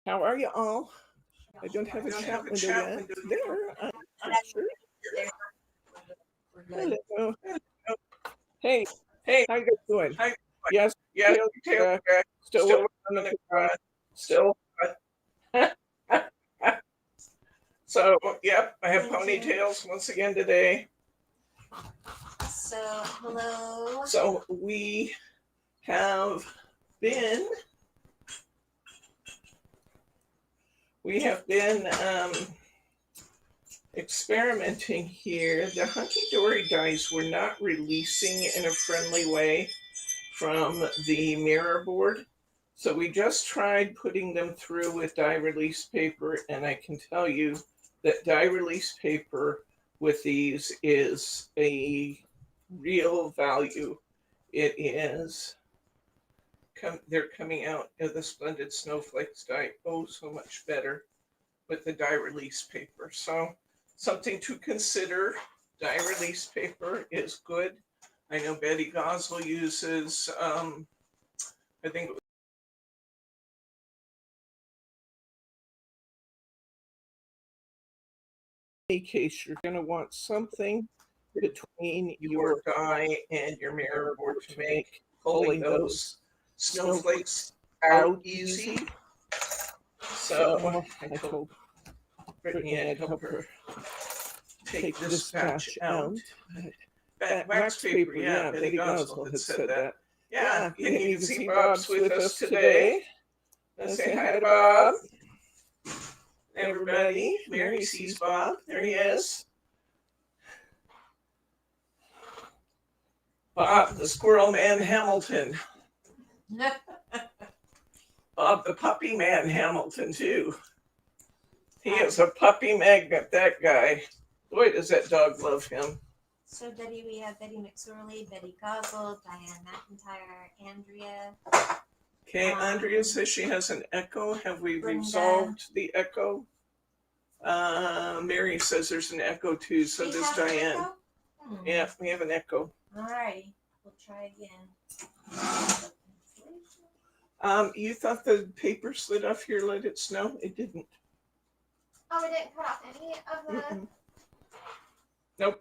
How are you all? I don't have a chat window yet. There, I'm sure. Hello. Hey, Hey, how you guys doing? hi. Yes, Yes, tail tail back. back. Still Still working on the on the garage. still. So, yep, I have ponytails once again today. So, hello. So we have been we have been experimenting here. The Hunkydory dies were not releasing in a friendly way from the mirror board. So we just tried putting them through with die release paper, and I can tell you that die release paper with these is a real value. It is, they're coming out of the Splendid Snowflakes die so much better with the die release paper. So something to consider. Die release paper is good. I know Betty Goswell uses, I think In any case, you're going to want something between your die and your mirror board to make pulling pulling those those snowflakes out out easy. So I I told told Brittany Brittany I'd I'd help help her her take this batch out. That Wax paper, yeah, Betty Goswell had said that. Yeah, Yeah, and you can see Bob's with us today. today. Let's say hi to Bob. Everybody, Mary sees Bob. There he is. Bob, the Squirrel Man Hamilton. Bob, the Puppy Man Hamilton, too. He is a puppy magnet, that guy. Boy, does that dog love him. So, Betty, we have Betty McSorley, Betty Goswell, Diane McIntyre, Andrea. Okay, Andrea says she has an echo. Have we Brenda. resolved the echo? Mary says there's an echo too, so We does have an Diane. echo? Yeah, we have an echo. Alrighty, we'll try again. You thought the paper slid off here, let it snow? It didn't. Oh, we didn't cut off any of the. Mm-mm. Nope.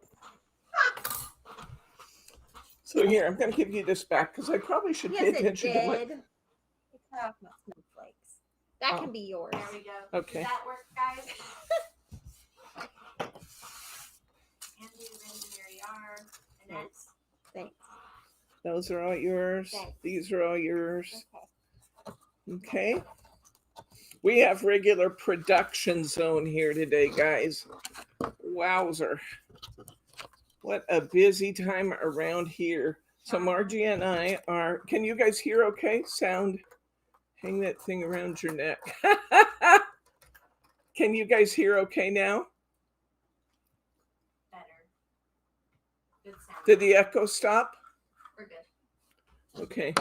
So here, I'm going to give you this back because I probably should pay Yes, it attention to what. did. It cut off my snowflakes. That Oh. can be yours. There we go. Okay. Does that work, guys? Andrew, Randy, Mary R. Annette. Thanks. Those are all yours. Thanks. These are all yours. Okay. Okay. We have regular production zone here today, guys. Wowzer. What a busy time around here. So Margie and I are, can you guys hear okay? Sound, hang that thing around your neck. Can you guys hear okay now? Better. Good sound. Did the echo stop? We're good. Okay.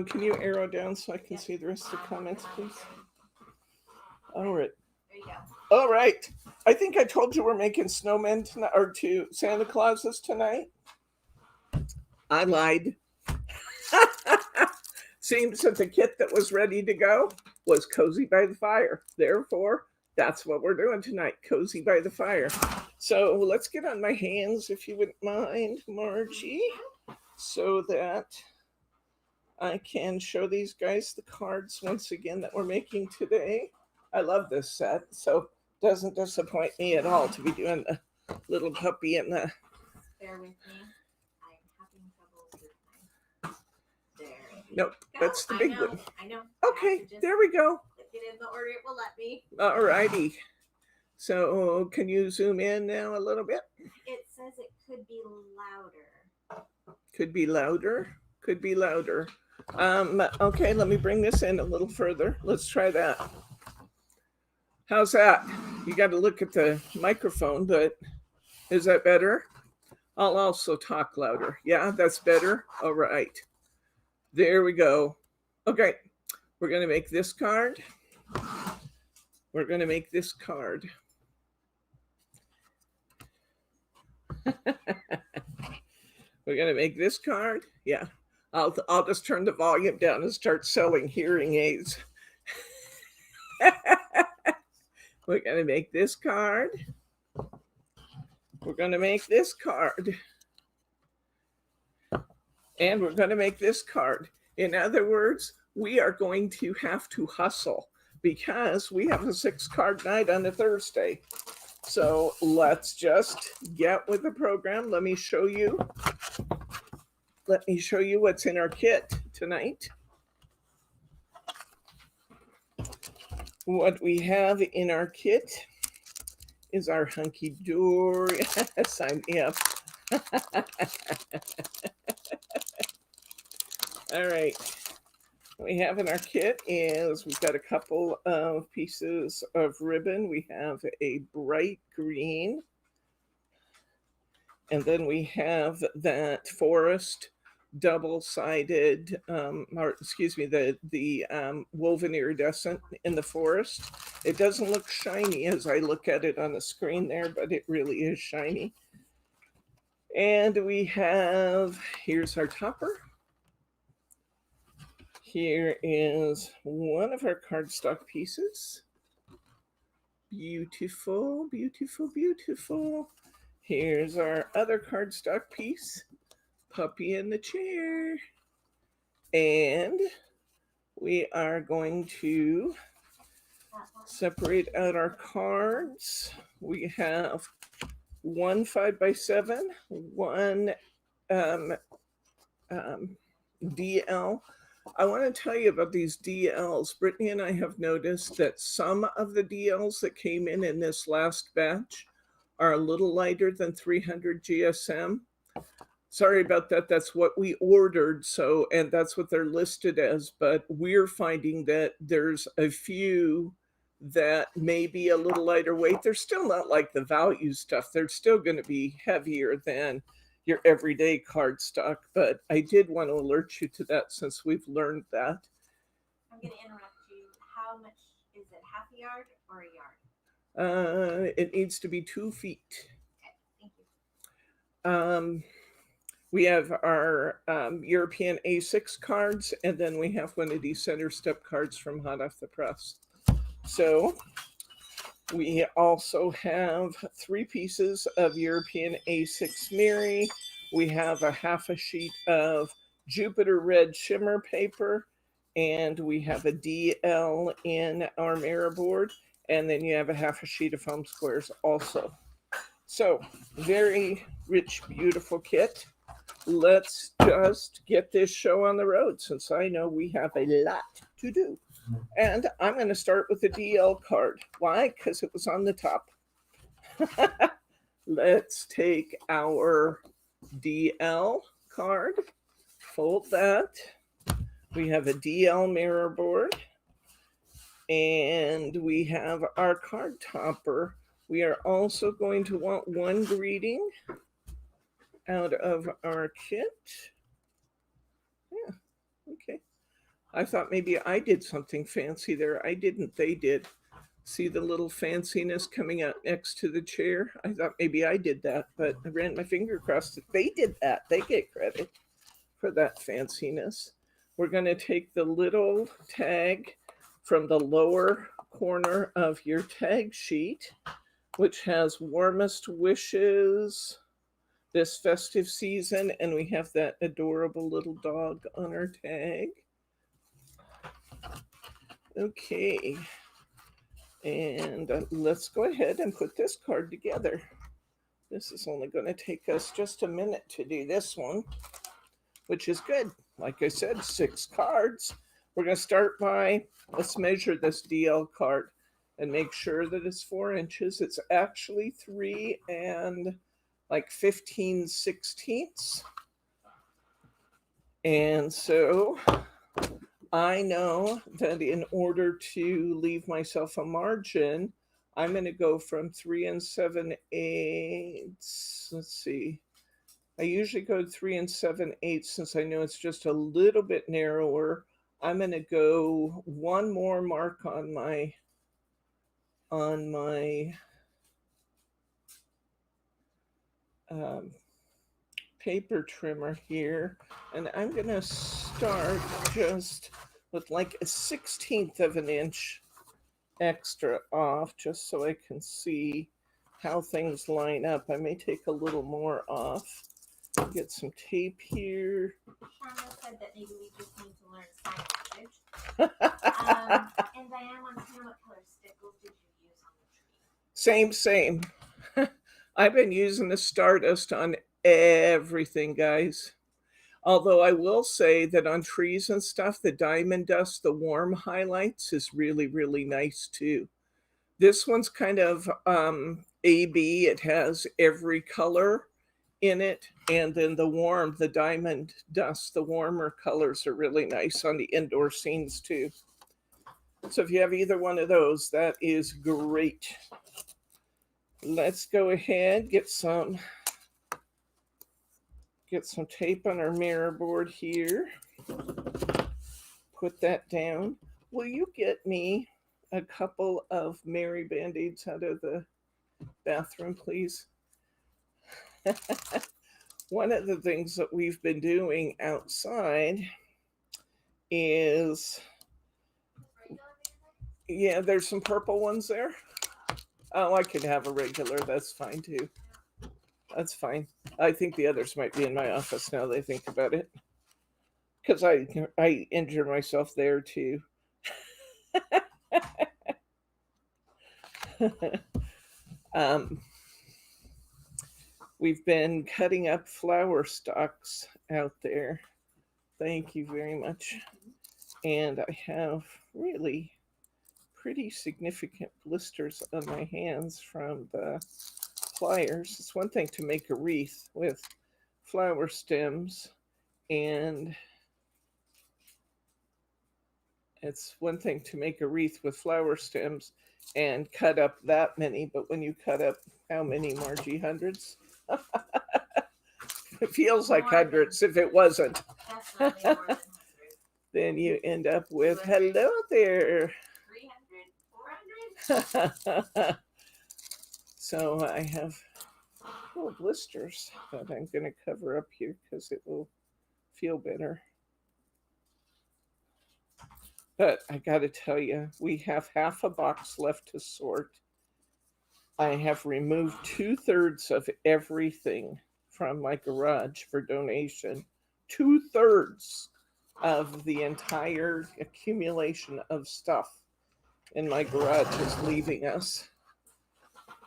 Can you arrow down so I can Yep. see the rest of the comments, please? All right. There you go. All right. I think I told you we're making snowmen tonight, or to Santa Clauses tonight. I lied. Seems that the kit that was ready to go was Cozy by the Fire. Therefore, that's what we're doing tonight, Cozy by the Fire. So let's get on my hands, if you wouldn't mind, Margie, so that I can show these guys the cards once again that we're making today. I love this set, so it doesn't disappoint me at all to be doing the little puppy and the. Bear with me. I'm having trouble with mine. There. we Nope, go. that's the big I know, one. I know. Okay, there we go. Click it in the order it will let me. All righty. So can you zoom in now a little bit? It says it could be louder. Could be louder. Could be louder. Okay, let me bring this in a little further. Let's try that. How's that? You got to look at the microphone, but is that better? I'll also talk louder. Yeah, that's better. All right. There we go. Okay, we're going to make this card. We're going to make this card. We're going to make this card. Yeah. I'll just turn the volume down and start selling hearing aids. We're going to make this card. We're going to make this card. And we're going to make this card. In other words, we are going to have to hustle because we have a 6-card night on a Thursday. So let's just get with the program. Let me show you what's in our kit tonight. What we have in our kit is our Hunkydory. Sign me up. All right. What we have in our kit is we've got a couple of pieces of ribbon. We have a bright green. And then we have that forest double-sided, the woven iridescent in the forest. It doesn't look shiny as I look at it on the screen there, but it really is shiny. And we have, here's our topper. Here is one of our cardstock pieces. Beautiful, beautiful, beautiful. Here's our other cardstock piece. Puppy in the chair. And we are going to separate out our cards. We have one 5x7, one DL. I want to tell you about these DLs. Brittany and I have noticed that some of the DLs that came in this last batch are a little lighter than 300 GSM. Sorry about that. That's what we ordered. So, and that's what they're listed as. But we're finding that there's a few that may be a little lighter weight. They're still not like the value stuff. They're still going to be heavier than your everyday cardstock. But I did want to alert you to that since we've learned that. I'm going to interrupt you. How much is it? Half a yard or a yard? It needs to be 2 feet. Okay, thank you. We have our European A6 cards, and then we have one of these center step cards from Hot Off the Press. So we also have 3 pieces of European A6 Miri. We have a half a sheet of Jupiter Red Shimmer paper, and we have a DL in our mirror board, and then you have a half a sheet of foam squares also. So very rich, beautiful kit. Let's just get this show on the road since I know we have a lot to do. And I'm going to start with the DL card. Why? Because it was on the top. Let's take our DL card, fold that. We have a DL mirror board, and we have our card topper. We are also going to want one greeting out of our kit. Yeah, okay. I thought maybe I did something fancy there. I didn't, they did. See the little fanciness coming out next to the chair? I thought maybe I did that, but I ran my finger across it. They did that. They get credit for that fanciness. We're going to take the little tag from the lower corner of your tag sheet, which has warmest wishes this festive season, and we have that adorable little dog on our tag. Okay, and let's go ahead and put this card together. This is only going to take us just a minute to do this one, which is good. Like I said, 6 cards. We're going to start by, let's measure this DL card and make sure that it's 4 inches. It's actually 3 and like 15/16. And so I know that in order to leave myself a margin, I'm going to go from 3 7/8. Let's see. I usually go 3 7/8 since I know it's just a little bit narrower. I'm going to go one more mark on my paper trimmer here, and I'm going to start just with like a 1/16 of an inch extra off just so I can see how things line up. I may take a little more off. Get some tape here. Shonda said that maybe we just need to learn sign language. And Diane wants to know what color stickles did you use on the tree? Same. I've been using the Stardust on everything, guys. Although I will say that on trees and stuff, the diamond dust, the warm highlights is really, really nice too. This one's kind of AB. It has every color in it. And then the diamond dust, the warmer colors are really nice on the indoor scenes too. So if you have either one of those, that is great. Let's go ahead, get some tape on our mirror board here. Put that down. Will you get me a couple of Mary Band-Aids out of the bathroom, please? One of the things that we've been doing outside is, yeah, there's some purple ones there. Oh, I could have a regular. That's fine too. That's fine. I think the others might be in my office now that I think about it. Because I injure myself there too. We've been cutting up flower stalks out there. Thank you very much. And I have really pretty significant blisters on my hands from the pliers. It's one thing to make a wreath with flower stems, and it's one thing to make a wreath with flower stems and cut up that many, but when you cut up how many, Margie? Hundreds? It feels like hundreds if it wasn't. Definitely more than 100. Then you end up with, hello there. 300, 400? So I have little blisters that I'm going to cover up here because it will feel better. But I got to tell you, we have half a box left to sort. I have removed 2/3 of everything from my garage for donation. 2/3 of the entire accumulation of stuff in my garage is leaving us.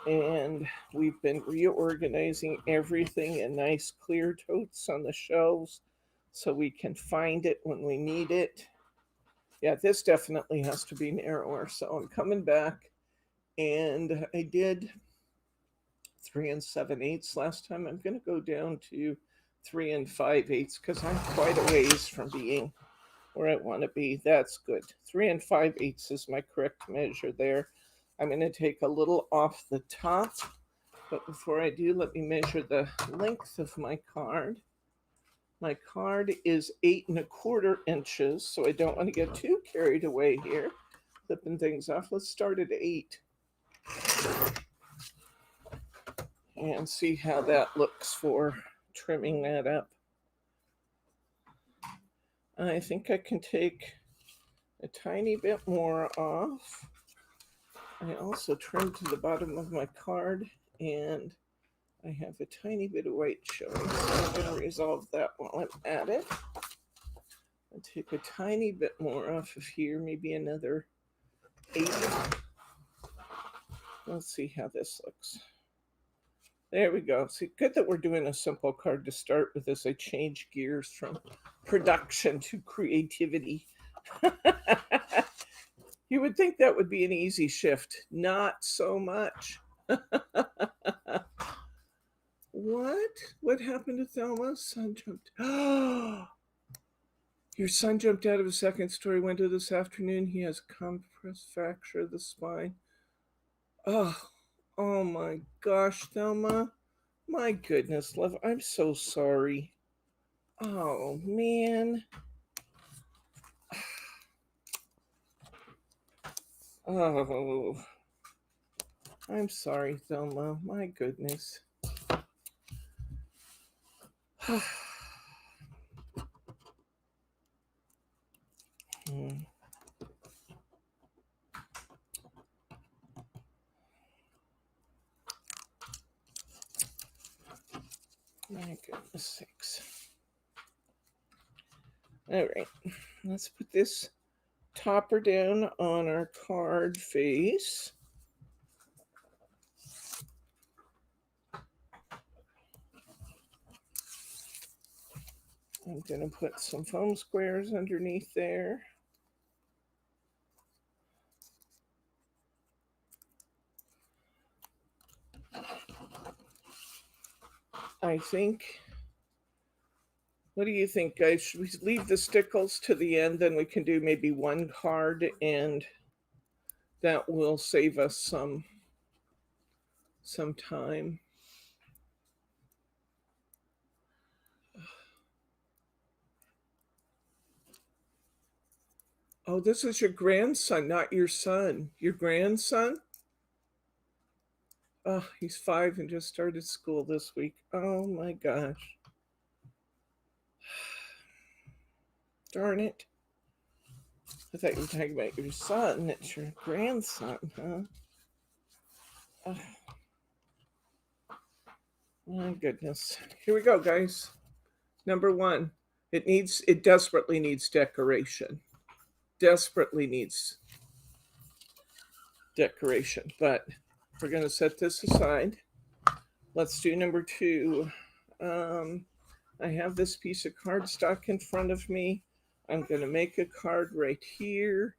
And we've been reorganizing everything in nice clear totes on the shelves so we can find it when we need it. Yeah, this definitely has to be narrower. So I'm coming back, and I did 3 7/8 last time. I'm going to go down to 3 5/8 because I'm quite a ways from being where I want to be. That's good. 3 5/8 is my correct measure there. I'm going to take a little off the top, but before I do, let me measure the length of my card. My card is 8 1/4 inches, so I don't want to get too carried away here, flipping things off. Let's start at 8 and see how that looks for trimming that up. I think I can take a tiny bit more off. I also trimmed to the bottom of my card, and I have a tiny bit of white showing, so I'm going to resolve that while I'm at it. I'll take a tiny bit more off of here, maybe another 8. Let's see how this looks. There we go. See, good that we're doing a simple card to start with as I change gears from production to creativity. You would think that would be an easy shift. Not so much. What happened to Thelma? Son jumped. Oh, your son jumped out of a second story window this afternoon. He has a compressed fracture of the spine. Oh my gosh, Thelma. My goodness, love. I'm so sorry. Oh, man. Oh, I'm sorry, Thelma. My goodness. My goodness sakes. All right, let's put this topper down on our card face. I'm going to put some foam squares underneath there. I think, what do you think, guys? Should we leave the stickles to the end? Then we can do maybe one card, and that will save us some time. Oh, this is your grandson, not your son. Your grandson? Oh, he's 5 and just started school this week. Oh my gosh. Darn it. I thought you were talking about your son. It's your grandson, huh? My goodness. Here we go, guys. Number 1. It desperately needs decoration. Desperately needs decoration. But we're going to set this aside. Let's do number 2. I have this piece of cardstock in front of me. I'm going to make a card right here.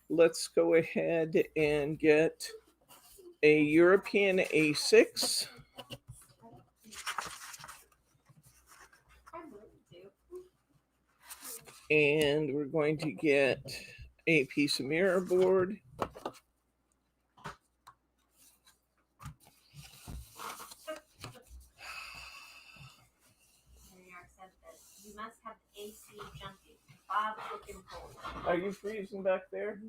Let's go ahead and get a European A6. And we're going to get a piece of mirror board. You must have AC jumping. Bob looking cold. Are you freezing back there?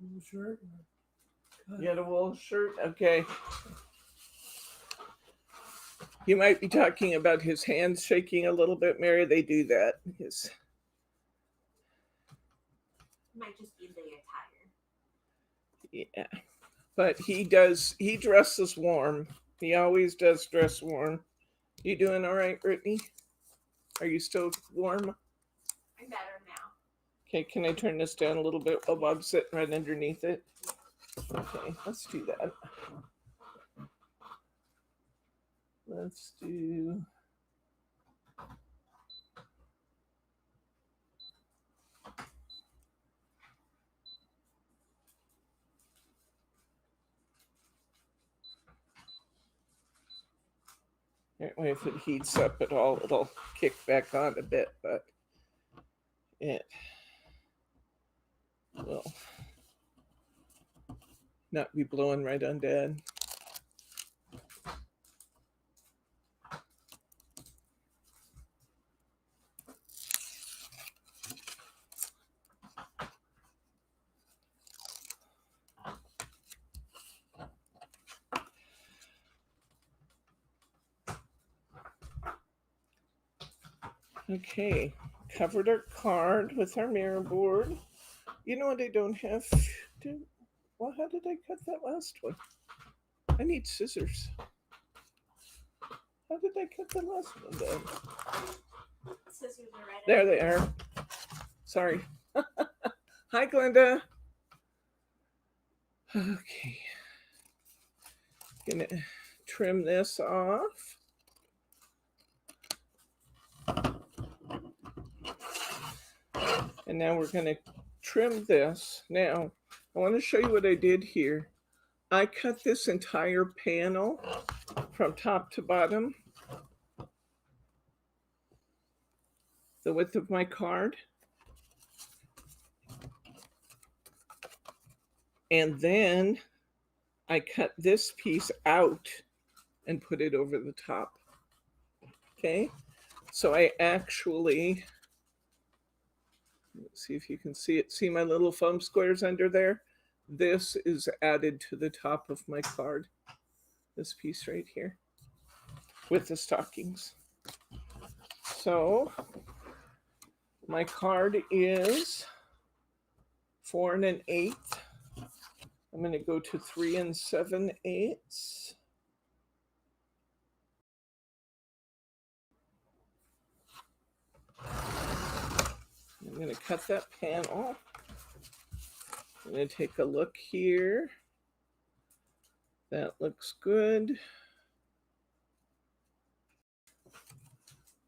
Wool shirt. You got a wool shirt? Okay. You might be talking about his hands shaking a little bit, Mary. They do that. Might just be the attire. Yeah. But he dresses warm. He always does dress warm. You doing all right, Brittany? Are you still warm? I'm better now. Okay, can I turn this down a little bit while Bob's sitting right underneath it? Okay, let's do that. Let's do... That way, if it heats up at all, it'll kick back on a bit, but it will not be blowing right on Dad. Okay, covered our card with our mirror board. You know what I don't have? Well, how did I cut that last one? I need scissors. How did I cut the last one then? Scissors are right There under they are. Sorry. Hi, Glenda. Okay. Gonna trim this off. And now we're going to trim this. Now, I want to show you what I did here. I cut this entire panel from top to bottom, the width of my card. And then I cut this piece out and put it over the top. Okay, so I actually... Let's see if you can see it. See my little foam squares under there? This is added to the top of my card. This piece right here with the stockings. So my card is 4 1/8. I'm going to go to 3 7/8. I'm going to cut that panel. I'm going to take a look here. That looks good.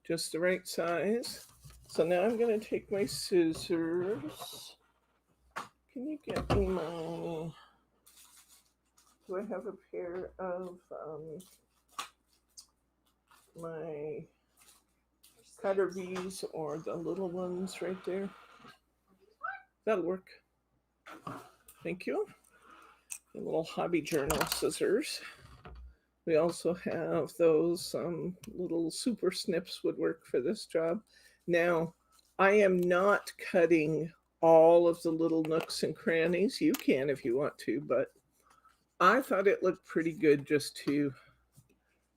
Just the right size. So now I'm going to take my scissors. Can you get me my... Do I have a pair of my cutter bees or the little ones right there? That'll work. Thank you. The little hobby journal scissors. We also have those little super snips would work for this job. Now, I am not cutting all of the little nooks and crannies. You can if you want to, but I thought it looked pretty good just to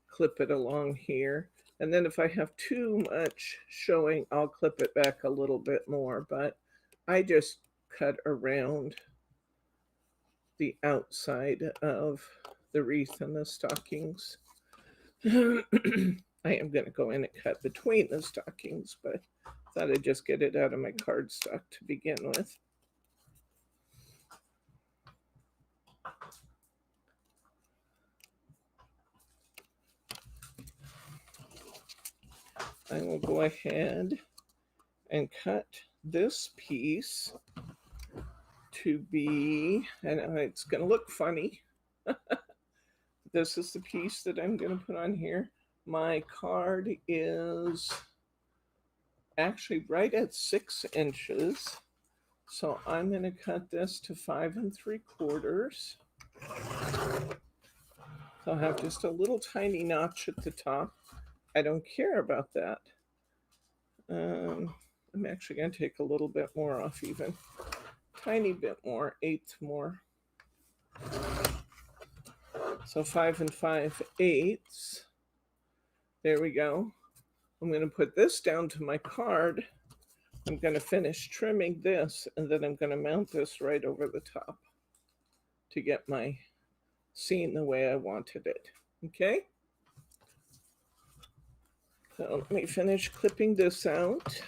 clip it along here. And then if I have too much showing, I'll clip it back a little bit more, but I just cut around the outside of the wreath and the stockings. I am going to go in and cut between the stockings, but thought I'd just get it out of my cardstock to begin with. I will go ahead and cut this piece to be, and it's going to look funny. This is the piece that I'm going to put on here. My card is actually right at 6 inches. So I'm going to cut this to 5 3/4. So I'll have just a little tiny notch at the top. I don't care about that. I'm actually going to take a little bit more off even. Tiny bit more, 1/8 more. So 5 5/8. There we go. I'm going to put this down to my card. I'm going to finish trimming this, and then I'm going to mount this right over the top to get my scene the way I wanted it. Okay? So let me finish clipping this out.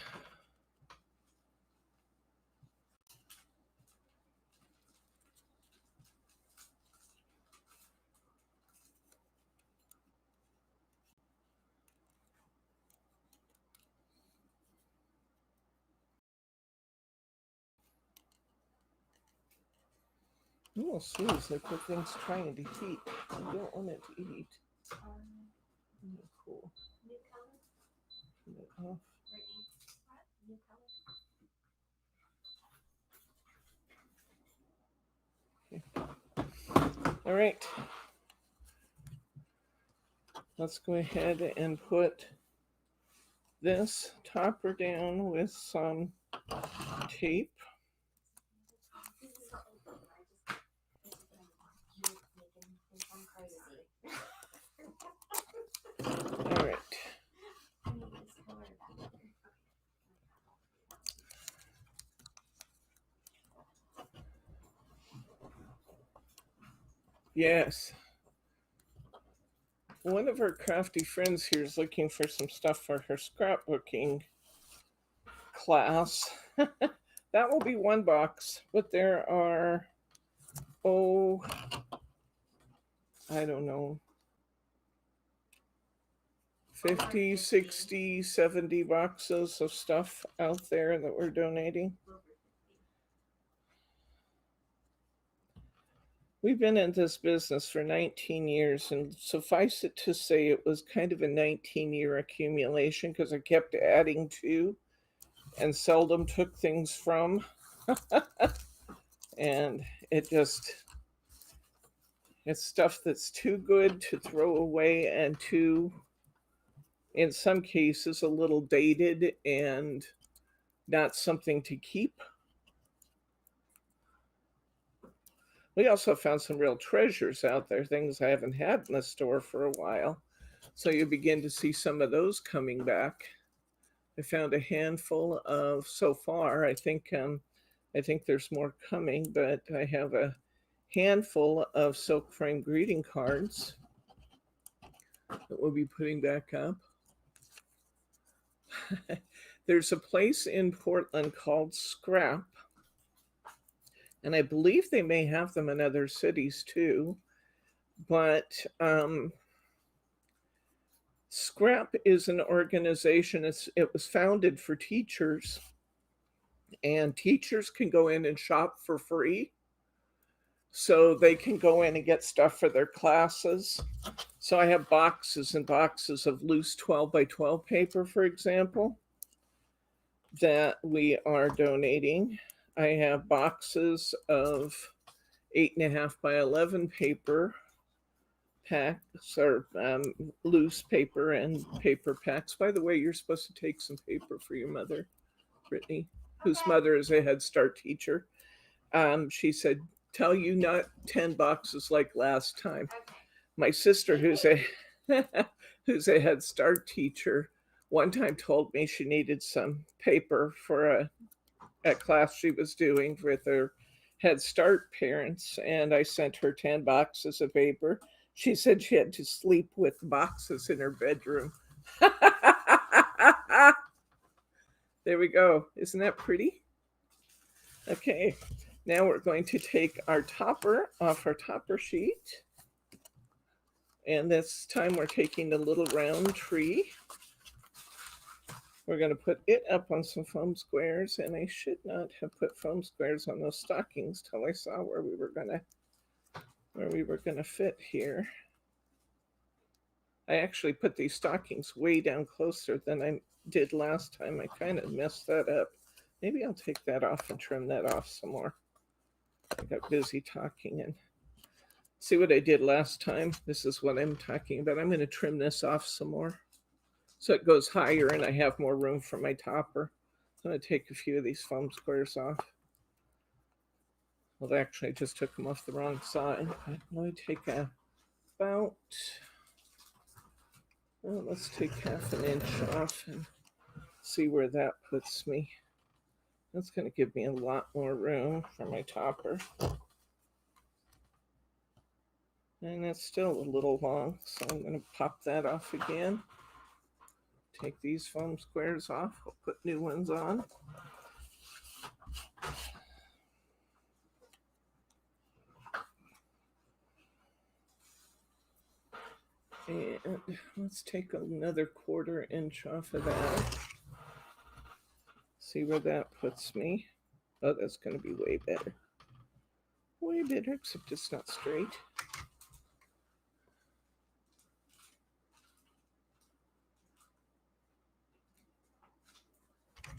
Oh, Suze, I put things trying to heat. I don't want it to eat. Cool. New color? Turn it off. Brittany, what? New color? All right. Let's go ahead and put this topper down with some tape. All right. Yes. One of our crafty friends here is looking for some stuff for her scrapbooking class. That will be one box, but there are, oh, I don't know, 50, 60, 70 boxes of stuff out there that we're donating. We've been in this business for 19 years, and suffice it to say it was kind of a 19-year accumulation because I kept adding to and seldom took things from. And it's stuff that's too good to throw away and too, in some cases, a little dated and not something to keep. We also found some real treasures out there, things I haven't had in the store for a while. So you begin to see some of those coming back. I found a handful of, so far, I think there's more coming, but I have a handful of silk frame greeting cards that we'll be putting back up. There's a place in Portland called Scrap, and I believe they may have them in other cities too. But Scrap is an organization. It was founded for teachers, and teachers can go in and shop for free. So they can go in and get stuff for their classes. So I have boxes and boxes of loose 12 by 12 paper, for example, that we are donating. I have boxes of 8.5 by 11 paper packs, or loose paper and paper packs. By the way, you're supposed to take some paper for your mother, Brittany, whose Okay. mother is a Head Start teacher. She said, tell you not 10 boxes like last time. Okay. My sister, who's a who's a Head Start teacher, one time told me she needed some paper for a class she was doing with her Head Start parents, and I sent her 10 boxes of paper. She said she had to sleep with boxes in her bedroom. There we go. Isn't that pretty? Okay, now we're going to take our topper off our topper sheet. And this time we're taking the little round tree. We're going to put it up on some foam squares, and I should not have put foam squares on those stockings till I saw where we were going to fit here. I actually put these stockings way down closer than I did last time. I kind of messed that up. Maybe I'll take that off and trim that off some more. I got busy talking and see what I did last time. This is what I'm talking about. I'm going to trim this off some more so it goes higher and I have more room for my topper. I'm going to take a few of these foam squares off. Well, actually, I just took them off the wrong side. Let me take about, well, let's take 1/2 inch off and see where that puts me. That's going to give me a lot more room for my topper. And that's still a little long, so I'm going to pop that off again. Take these foam squares off. We'll put new ones on. And let's take another 1/4 inch off of that. See where that puts me. Oh, that's going to be way better. Way better, except it's not straight.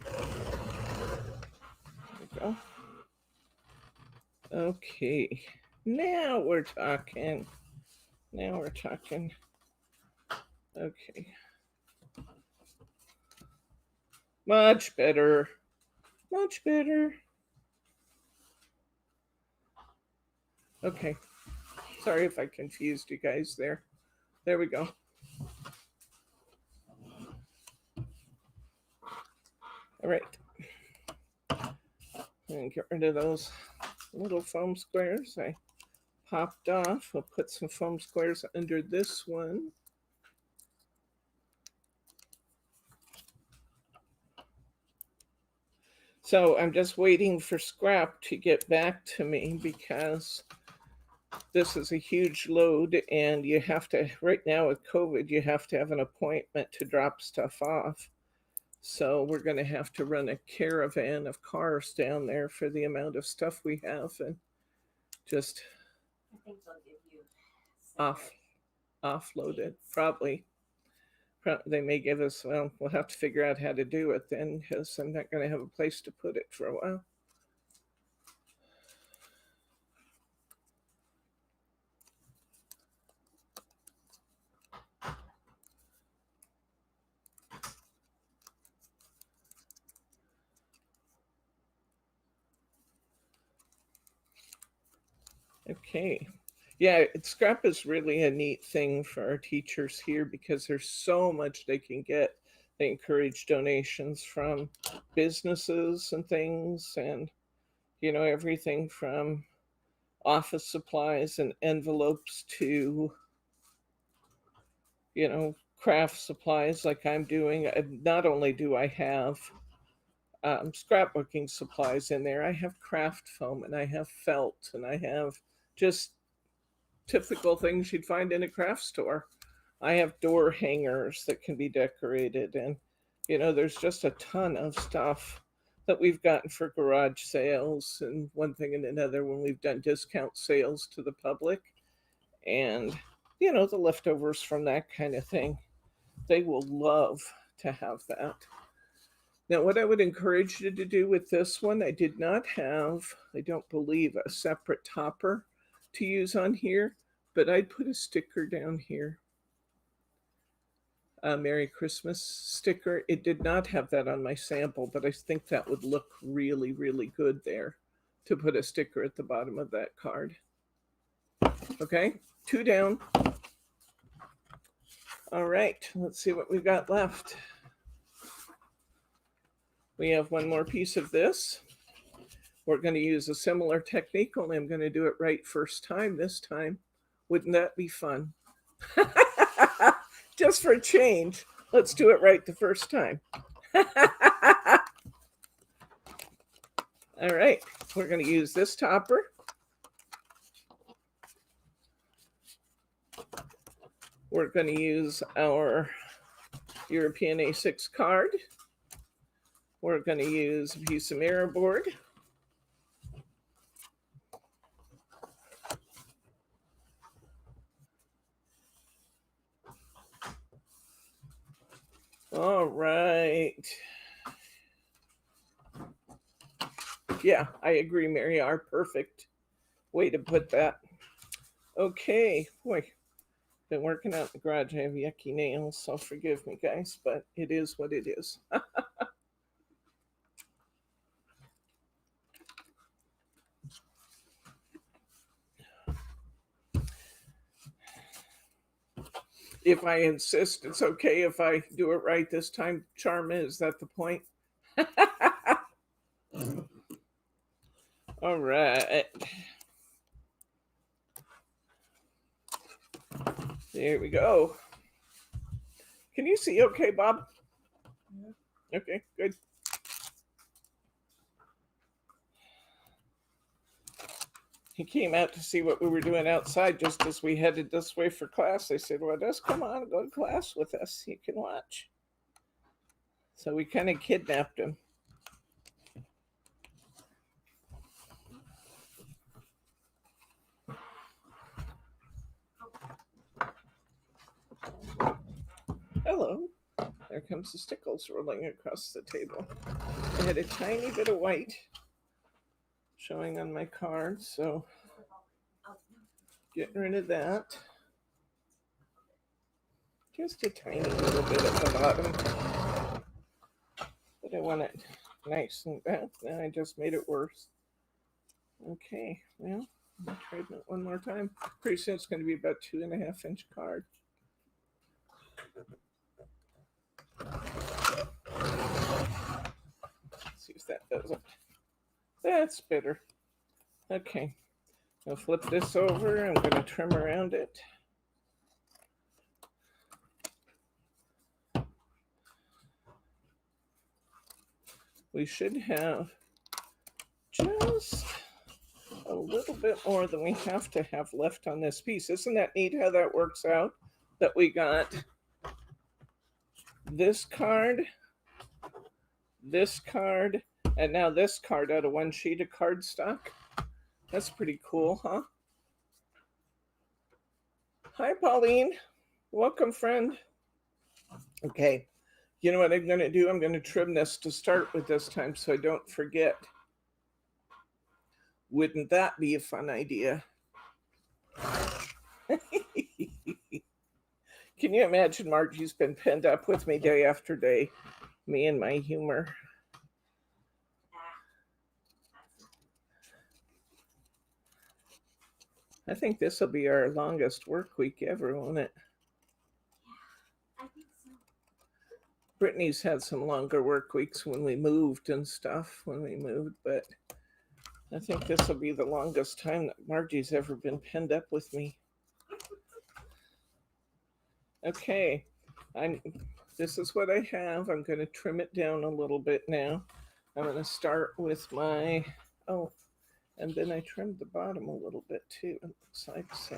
There we go. Okay, now we're talking. Now we're talking. Okay. Much better. Much better. Okay. Sorry if I confused you guys there. There we go. All right. And get rid of those little foam squares I popped off. We'll put some foam squares under this one. So I'm just waiting for Scrap to get back to me because this is a huge load and you have to, right now with COVID, you have to have an appointment to drop stuff off. So we're going to have to run a caravan of cars down there for the amount of stuff we have and just I think they'll give you offload it. Probably. They may give us, well, we'll have to figure out how to do it then because I'm not going to have a place to put it for a while. Okay. Yeah, Scrap is really a neat thing for our teachers here because there's so much they can get. They encourage donations from businesses and things and, you know, everything from office supplies and envelopes to, you know, craft supplies like I'm doing. Not only do I have scrapbooking supplies in there, I have craft foam and I have felt and I have just typical things you'd find in a craft store. I have door hangers that can be decorated, and there's just a ton of stuff that we've gotten for garage sales and one thing and another when we've done discount sales to the public. And the leftovers from that kind of thing, they will love to have that. Now, what I would encourage you to do with this one, I did not have, I don't believe, a separate topper to use on here, but I'd put a sticker down here. A Merry Christmas sticker. It did not have that on my sample, but I think that would look really, really good there to put a sticker at the bottom of that card. Okay, 2 down. All right, let's see what we've got left. We have one more piece of this. We're going to use a similar technique, only I'm going to do it right first time this time. Wouldn't that be fun? Just for a change, let's do it right the first time. All right, we're going to use this topper. We're going to use our European A6 card. We're going to use a piece of mirror board. All right. Yeah, I agree, Mary R. Perfect way to put that. Okay, boy, been working out in the garage. I have yucky nails, so forgive me, guys, but it is what it is. If I insist, it's okay if I do it right this time. Charm, is that the point? All right. There we go. Can you see okay, Bob? Yeah. Okay, good. He came out to see what we were doing outside just as we headed this way for class. I said, well, just come on, go to class with us. You can watch. So we kind of kidnapped him. Hello. There comes the stickles rolling across the table. I had a tiny bit of white showing on my card, so getting rid of that. Just a tiny little bit at the bottom. But I want it nice and bad. Now I just made it worse. Okay, well, I'll try it one more time. Pretty soon it's going to be about 2.5 inch card. Let's see if that does it. That's better. Okay, I'll flip this over. I'm going to trim around it. We should have just a little bit more than we have to have left on this piece. Isn't that neat how that works out? That we got this card, and now this card out of one sheet of cardstock. That's pretty cool, huh? Hi, Pauline. Welcome, friend. Okay. You know what I'm going to do? I'm going to trim this to start with this time so I don't forget. Wouldn't that be a fun idea? Can you imagine Margie's been penned up with me day after day? Me and my humor. I think this will be our longest work week ever, won't it? Yeah, I think so. Brittany's had some longer work weeks when we moved and stuff, but I think this will be the longest time that Margie's ever been penned up with me. Okay, This is what I have. I'm going to trim it down a little bit now. I'm going to start with my, oh, and then I trimmed the bottom a little bit too, it looks like. So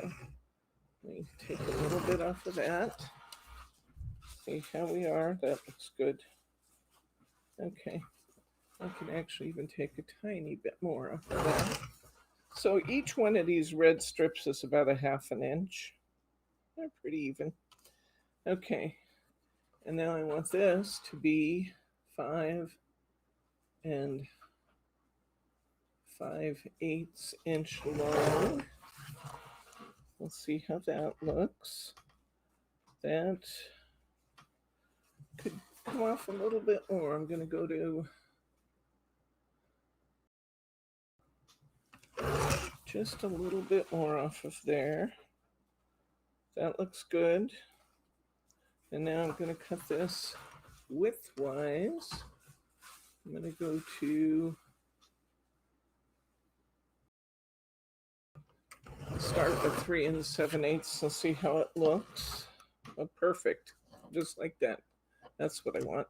let me take a little bit off of that. See how we are. That looks good. Okay. I can actually even take a tiny bit more off of that. So each one of these red strips is about 1/2 inch. They're pretty even. Okay. And now I want this to be 5 5/8 inch long. We'll see how that looks. That could come off a little bit more. I'm going to go to just a little bit more off of there. That looks good. And now I'm going to cut this widthwise. I'm going to go to start at 3 7/8 and see how it looks. Oh, perfect. Just like that. That's what I want.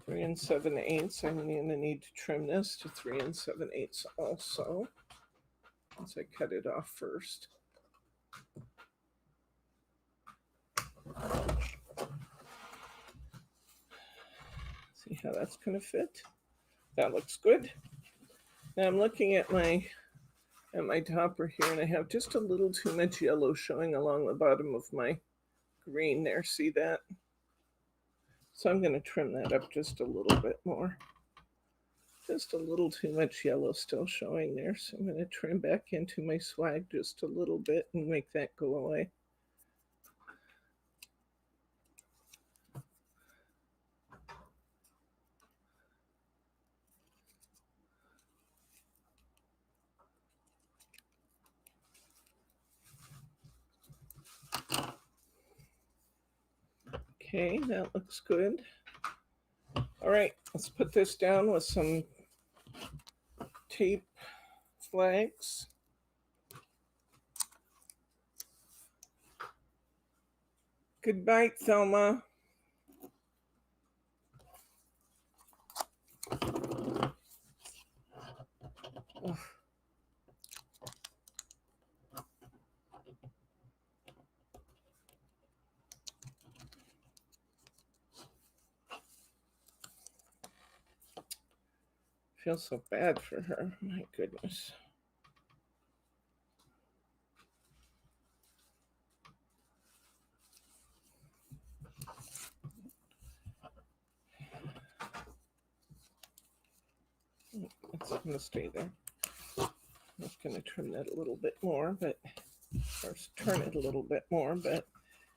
3 7/8. I'm going to need to trim this to 3 7/8 also. Once I cut it off first. See how that's going to fit. That looks good. Now I'm looking at my topper here, and I have just a little too much yellow showing along the bottom of my green there. See that? So I'm going to trim that up just a little bit more. Just a little too much yellow still showing there. So I'm going to trim back into my swag just a little bit and make that go away. Okay, that looks good. All right, let's put this down with some tape flags. Good bite, Thelma. Ugh. Feel so bad for her. My goodness. It's going to stay there. I'm just going to trim that a little bit more, but first turn it a little bit more. But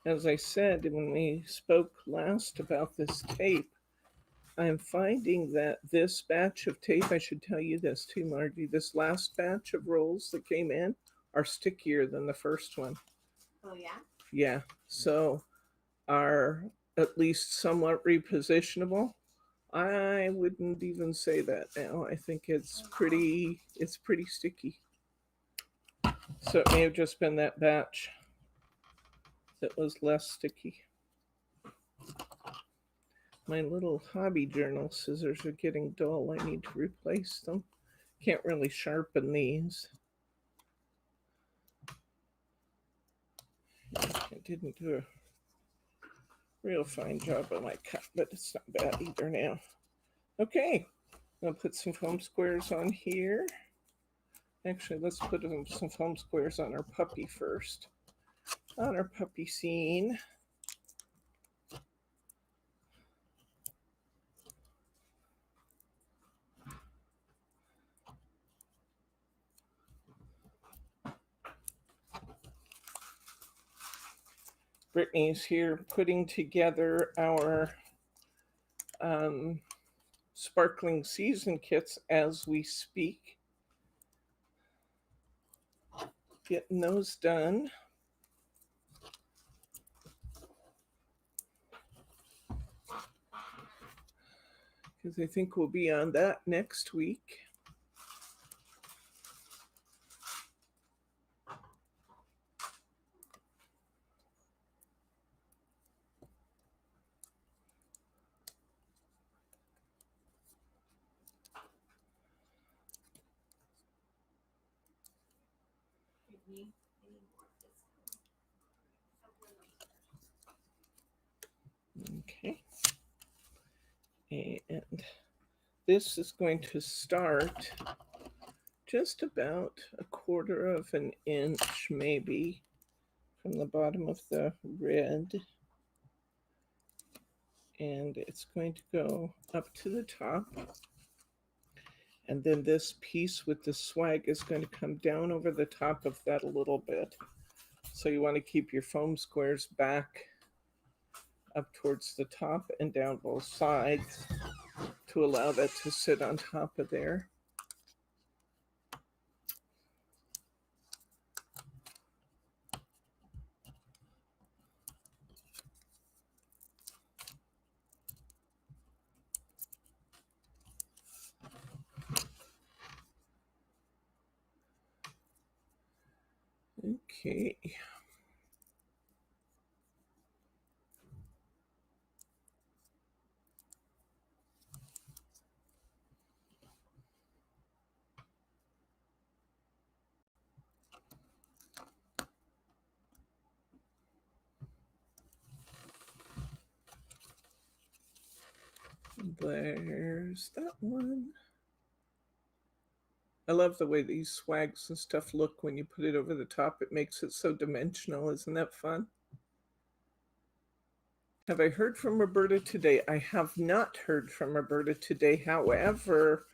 as I said when we spoke last about this tape, I'm finding that this batch of tape, I should tell you this too, Margie, this last batch of rolls that came in are stickier than the first one. Oh, yeah? Yeah, so are at least somewhat repositionable. I wouldn't even say that now. I think it's pretty sticky. So it may have just been that batch that was less sticky. My little hobby journal scissors are getting dull. I need to replace them. Can't really sharpen these. I didn't do a real fine job on my cut, but it's not bad either now. Okay, I'll put some foam squares on here. Actually, let's put some foam squares on our puppy first. On our puppy scene. Brittany's here putting together our sparkling season kits as we speak. Getting those done. Because I think we'll be on that next week. me any more of this color. Okay. And this is going to start just about 1/4 of an inch, maybe, from the bottom of the red. And it's going to go up to the top. And then this piece with the swag is going to come down over the top of that a little bit. So you want to keep your foam squares back up towards the top and down both sides to allow that to sit on top of there. Okay. There's that one. I love the way these swags and stuff look when you put it over the top. It makes it so dimensional. Isn't that fun? Have I heard from Roberta today? I have not heard from Roberta today. However,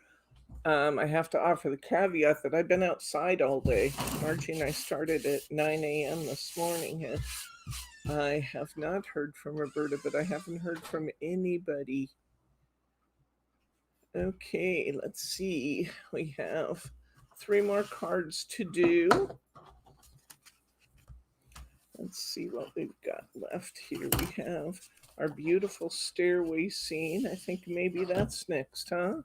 I have to offer the caveat that I've been outside all day. Margie and I started at 9 a.m. this morning, and I have not heard from Roberta, but I haven't heard from anybody. Okay, let's see. We have 3 more cards to do. Let's see what we've got left here. We have our beautiful stairway scene. I think maybe that's next, huh?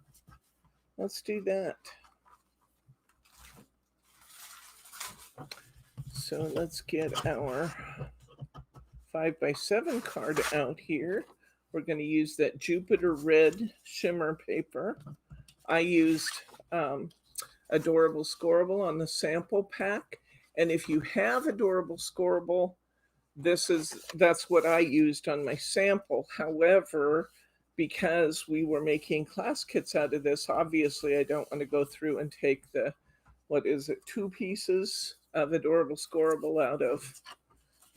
Let's do that. So let's get our 5x7 card out here. We're going to use that Jupiter red shimmer paper. I used Adorable Scoreable on the sample pack. And if you have Adorable Scoreable, that's what I used on my sample. However, because we were making class kits out of this, obviously I don't want to go through and take the, 2 pieces of Adorable Scoreable out of,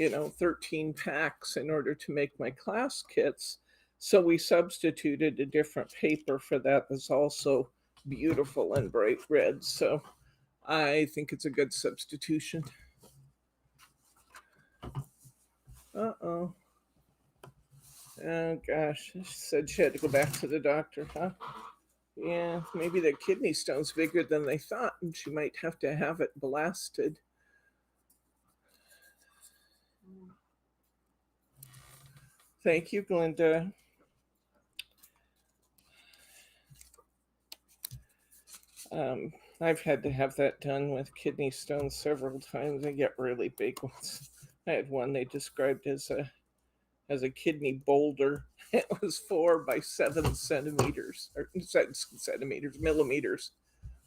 13 packs in order to make my class kits. So we substituted a different paper for that that's also beautiful and bright red. So I think it's a good substitution. Uh-oh. Oh, gosh. She said she had to go back to the doctor, huh? Yeah, maybe the kidney stone's bigger than they thought, and she might have to have it blasted. Thank you, Glinda. I've had to have that done with kidney stones several times. They get really big ones. I had one they described as a kidney boulder. It was 4 by 7 centimeters, or centimeters, millimeters,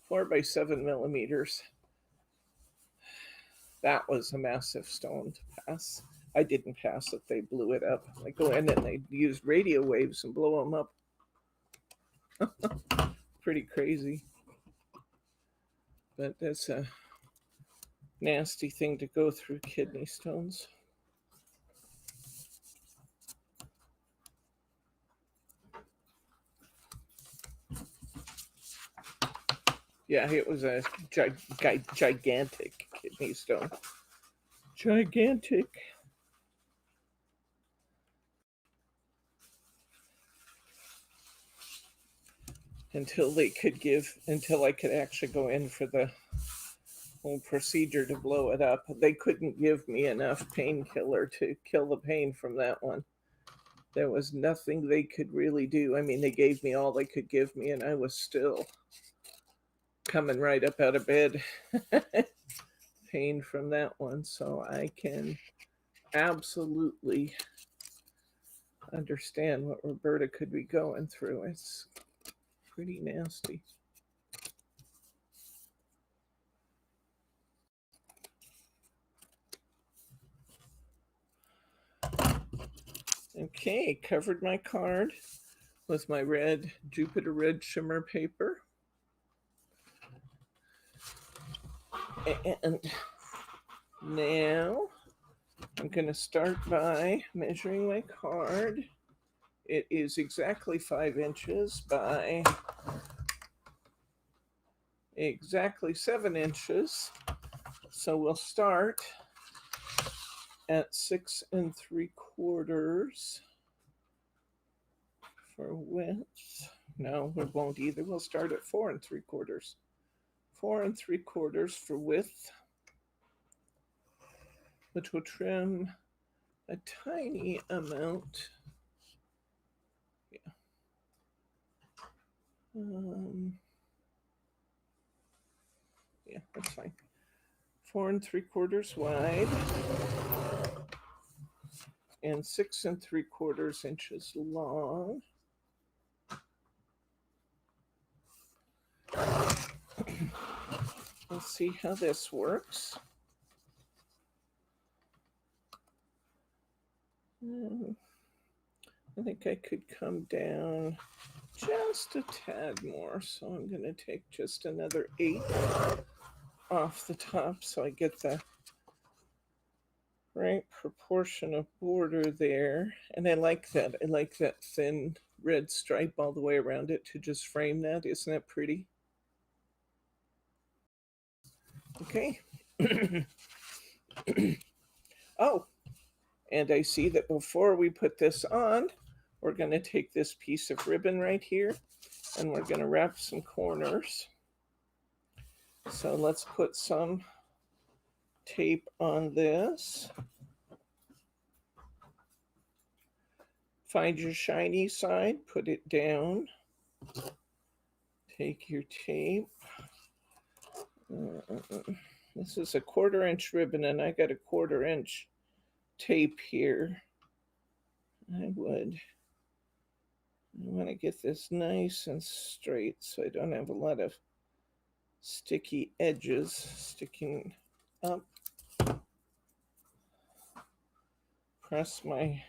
4 by 7 millimeters. That was a massive stone to pass. I didn't pass it. They blew it up. I go in and they used radio waves and blow them up. Pretty crazy. But that's a nasty thing to go through, kidney stones. Yeah, it was a gigantic kidney stone. Gigantic. Until I could actually go in for the whole procedure to blow it up. They couldn't give me enough painkiller to kill the pain from that one. There was nothing they could really do. I mean, they gave me all they could give me, and I was still coming right up out of bed. Pain from that one. So I can absolutely understand what Roberta could be going through. It's pretty nasty. Okay, covered my card with my red Jupiter Red shimmer paper. And now I'm going to start by measuring my card. It is exactly 5 inches by exactly 7 inches. So we'll start at 6 3/4 for width. No, we won't either. We'll start at 4 3/4. 4 3/4 for width, which will trim a tiny amount. Yeah. Yeah, that's fine. 4 3/4 wide and 6 3/4 inches long. Let's see how this works. I think I could come down just a tad more, so I'm going to take just another 8 off the top so I get the right proportion of border there. And I like that. I like that thin red stripe all the way around it to just frame that. Isn't that pretty? Okay. Oh, and I see that before we put this on, we're going to take this piece of ribbon right here and we're going to wrap some corners. So let's put some tape on this. Find your shiny side, put it down. Take your tape. This is a 1/4 inch ribbon and I got a 1/4 inch tape here. I want to get this nice and straight so I don't have a lot of sticky edges sticking up. Press my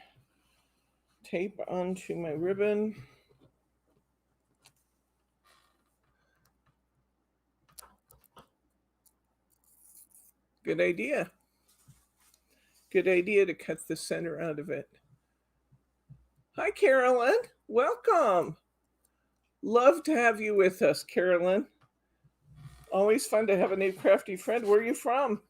tape onto my ribbon. Good idea. Good idea to cut the center out of it. Hi, Carolyn. Welcome. Love to have you with us, Carolyn. Always fun to have a new crafty friend. Where are you from?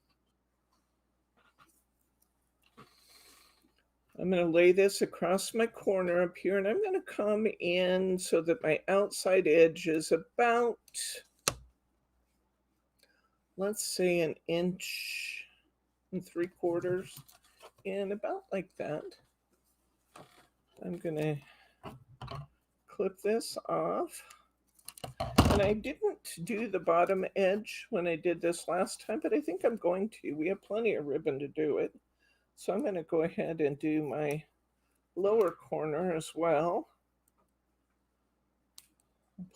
I'm going to lay this across my corner up here, and I'm going to come in so that my outside edge is about, let's say, 1 3/4 inches, and about like that. I'm going to clip this off. And I didn't do the bottom edge when I did this last time, but I think I'm going to. We have plenty of ribbon to do it. So I'm going to go ahead and do my lower corner as well.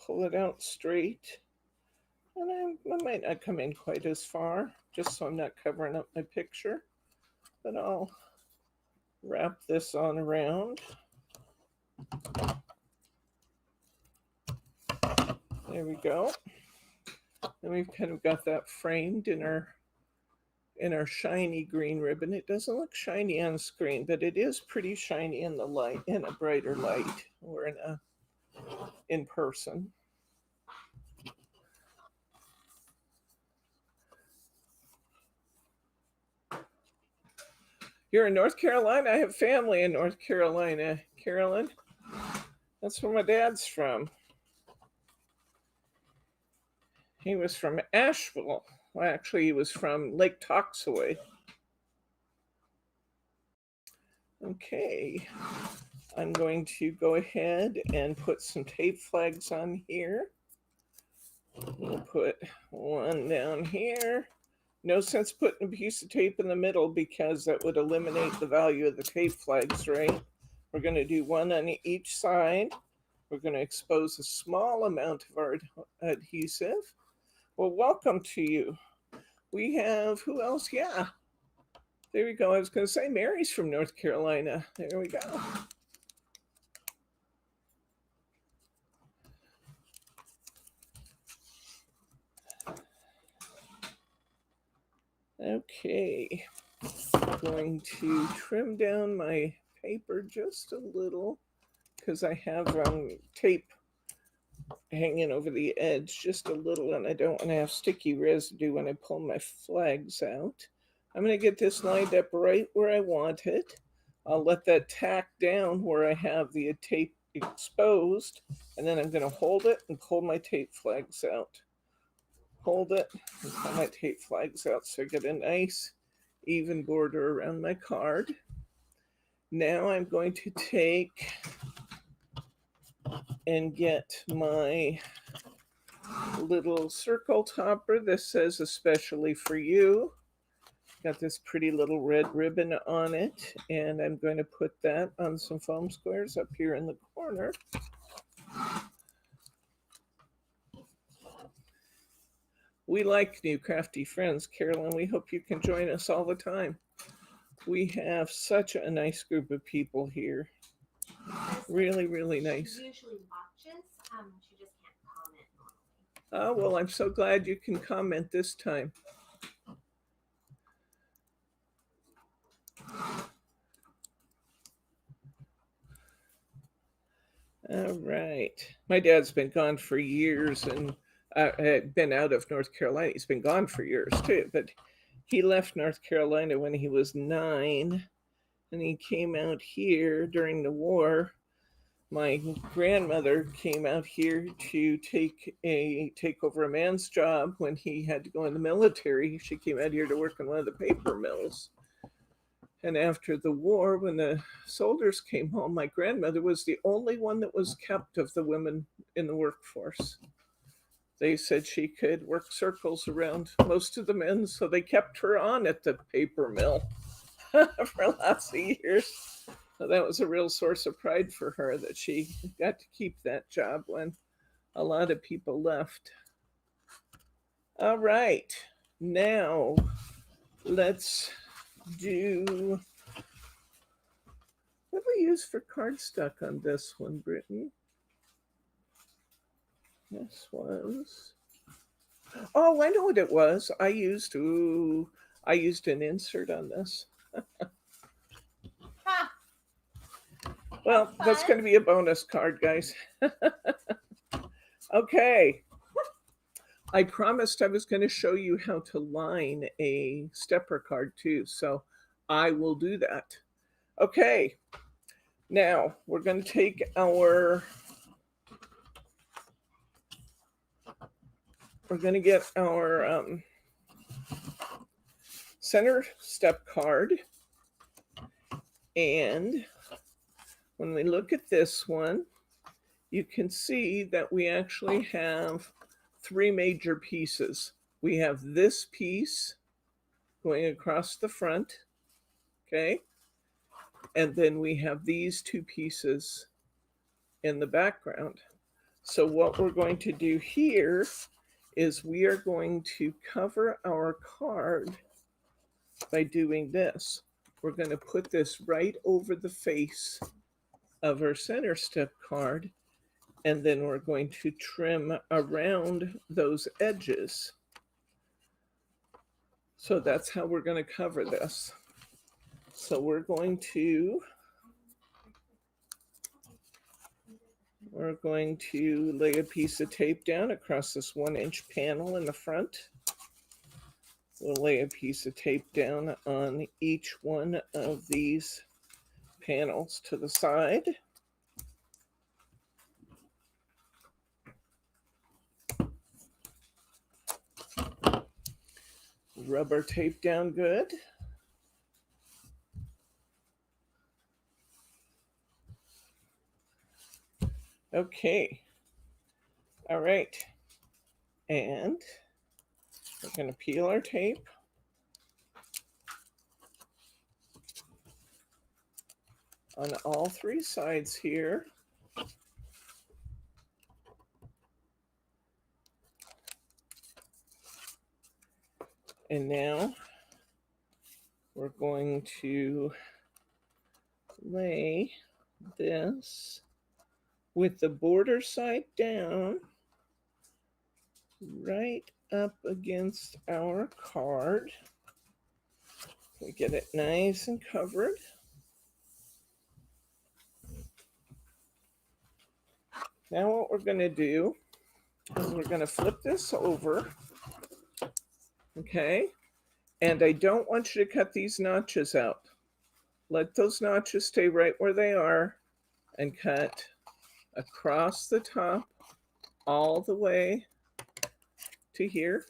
Pull it out straight. And I might not come in quite as far, just so I'm not covering up my picture. But I'll wrap this on around. There we go. And we've kind of got that framed in our shiny green ribbon. It doesn't look shiny on screen, but it is pretty shiny in the light, in a brighter light, or in person. You're in North Carolina? I have family in North Carolina, Carolyn. That's where my dad's from. He was from Asheville. Well, actually, he was from Lake Toxaway. Okay, I'm going to go ahead and put some tape flags on here. We'll put one down here. No sense putting a piece of tape in the middle because that would eliminate the value of the tape flags, right? We're going to do one on each side. We're going to expose a small amount of our adhesive. Well, welcome to you. We have, who else? Yeah, There we go. I was going to say Mary's from North Carolina. There we go. Okay. I'm going to trim down my paper just a little because I have tape hanging over the edge just a little, and I don't want to have sticky residue when I pull my flags out. I'm going to get this lined up right where I want it. I'll let that tack down where I have the tape exposed, and then I'm going to hold it and pull my tape flags out. Hold it and pull my tape flags out so I get a nice even border around my card. Now I'm going to take and get my little circle topper. This says especially for you. Got this pretty little red ribbon on it, and I'm going to put that on some foam squares up here in the corner. We like new crafty friends, Carolyn. We hope you can join us all the time. We have such a nice group of people here. Really, really nice. She usually watches. She just can't comment normally. Oh, well, I'm so glad you can comment this time. All right. My dad's been gone for years and been out of North Carolina. He's been gone for years too, but he left North Carolina when he was 9, and he came out here during the war. My grandmother came out here to take over a man's job when he had to go in the military. She came out here to work in one of the paper mills. And after the war, when the soldiers came home, my grandmother was the only one that was kept of the women in the workforce. They said she could work circles around most of the men, so they kept her on at the paper mill for lots of years. So that was a real source of pride for her that she got to keep that job when a lot of people left. All right, now let's do, what do we use for cardstock on this one, Brittany? This was, oh, I know what it was. I used an insert on this. Ha! Well, that's going to be a bonus card, guys. Okay. I promised I was going to show you how to line a stepper card too, so I will do that. Okay. Now, we're going to take our, we're going to get our center step card, and when we look at this one, you can see that we actually have 3 major pieces. We have this piece going across the front, okay? And then we have these 2 pieces in the background. So what we're going to do here is we are going to cover our card by doing this. We're going to put this right over the face of our center step card, and then we're going to trim around those edges. So that's how we're going to cover this. So we're going to lay a piece of tape down across this 1-inch panel in the front. We'll lay a piece of tape down on each one of these panels to the side. Rubber tape down good. Okay. All right. And we're going to peel our tape. On all 3 sides here. And now we're going to lay this with the border side down right up against our card. We get it nice and covered. Now what we're going to do is we're going to flip this over. Okay. And I don't want you to cut these notches out. Let those notches stay right where they are and cut across the top all the way to here.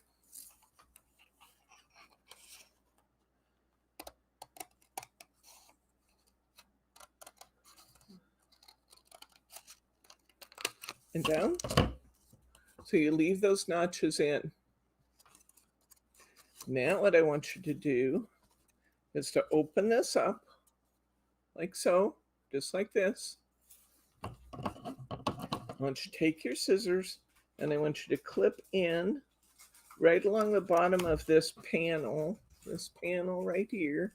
And down. So you leave those notches in. Now what I want you to do is to open this up like so, just like this. I want you to take your scissors and I want you to clip in right along the bottom of this panel right here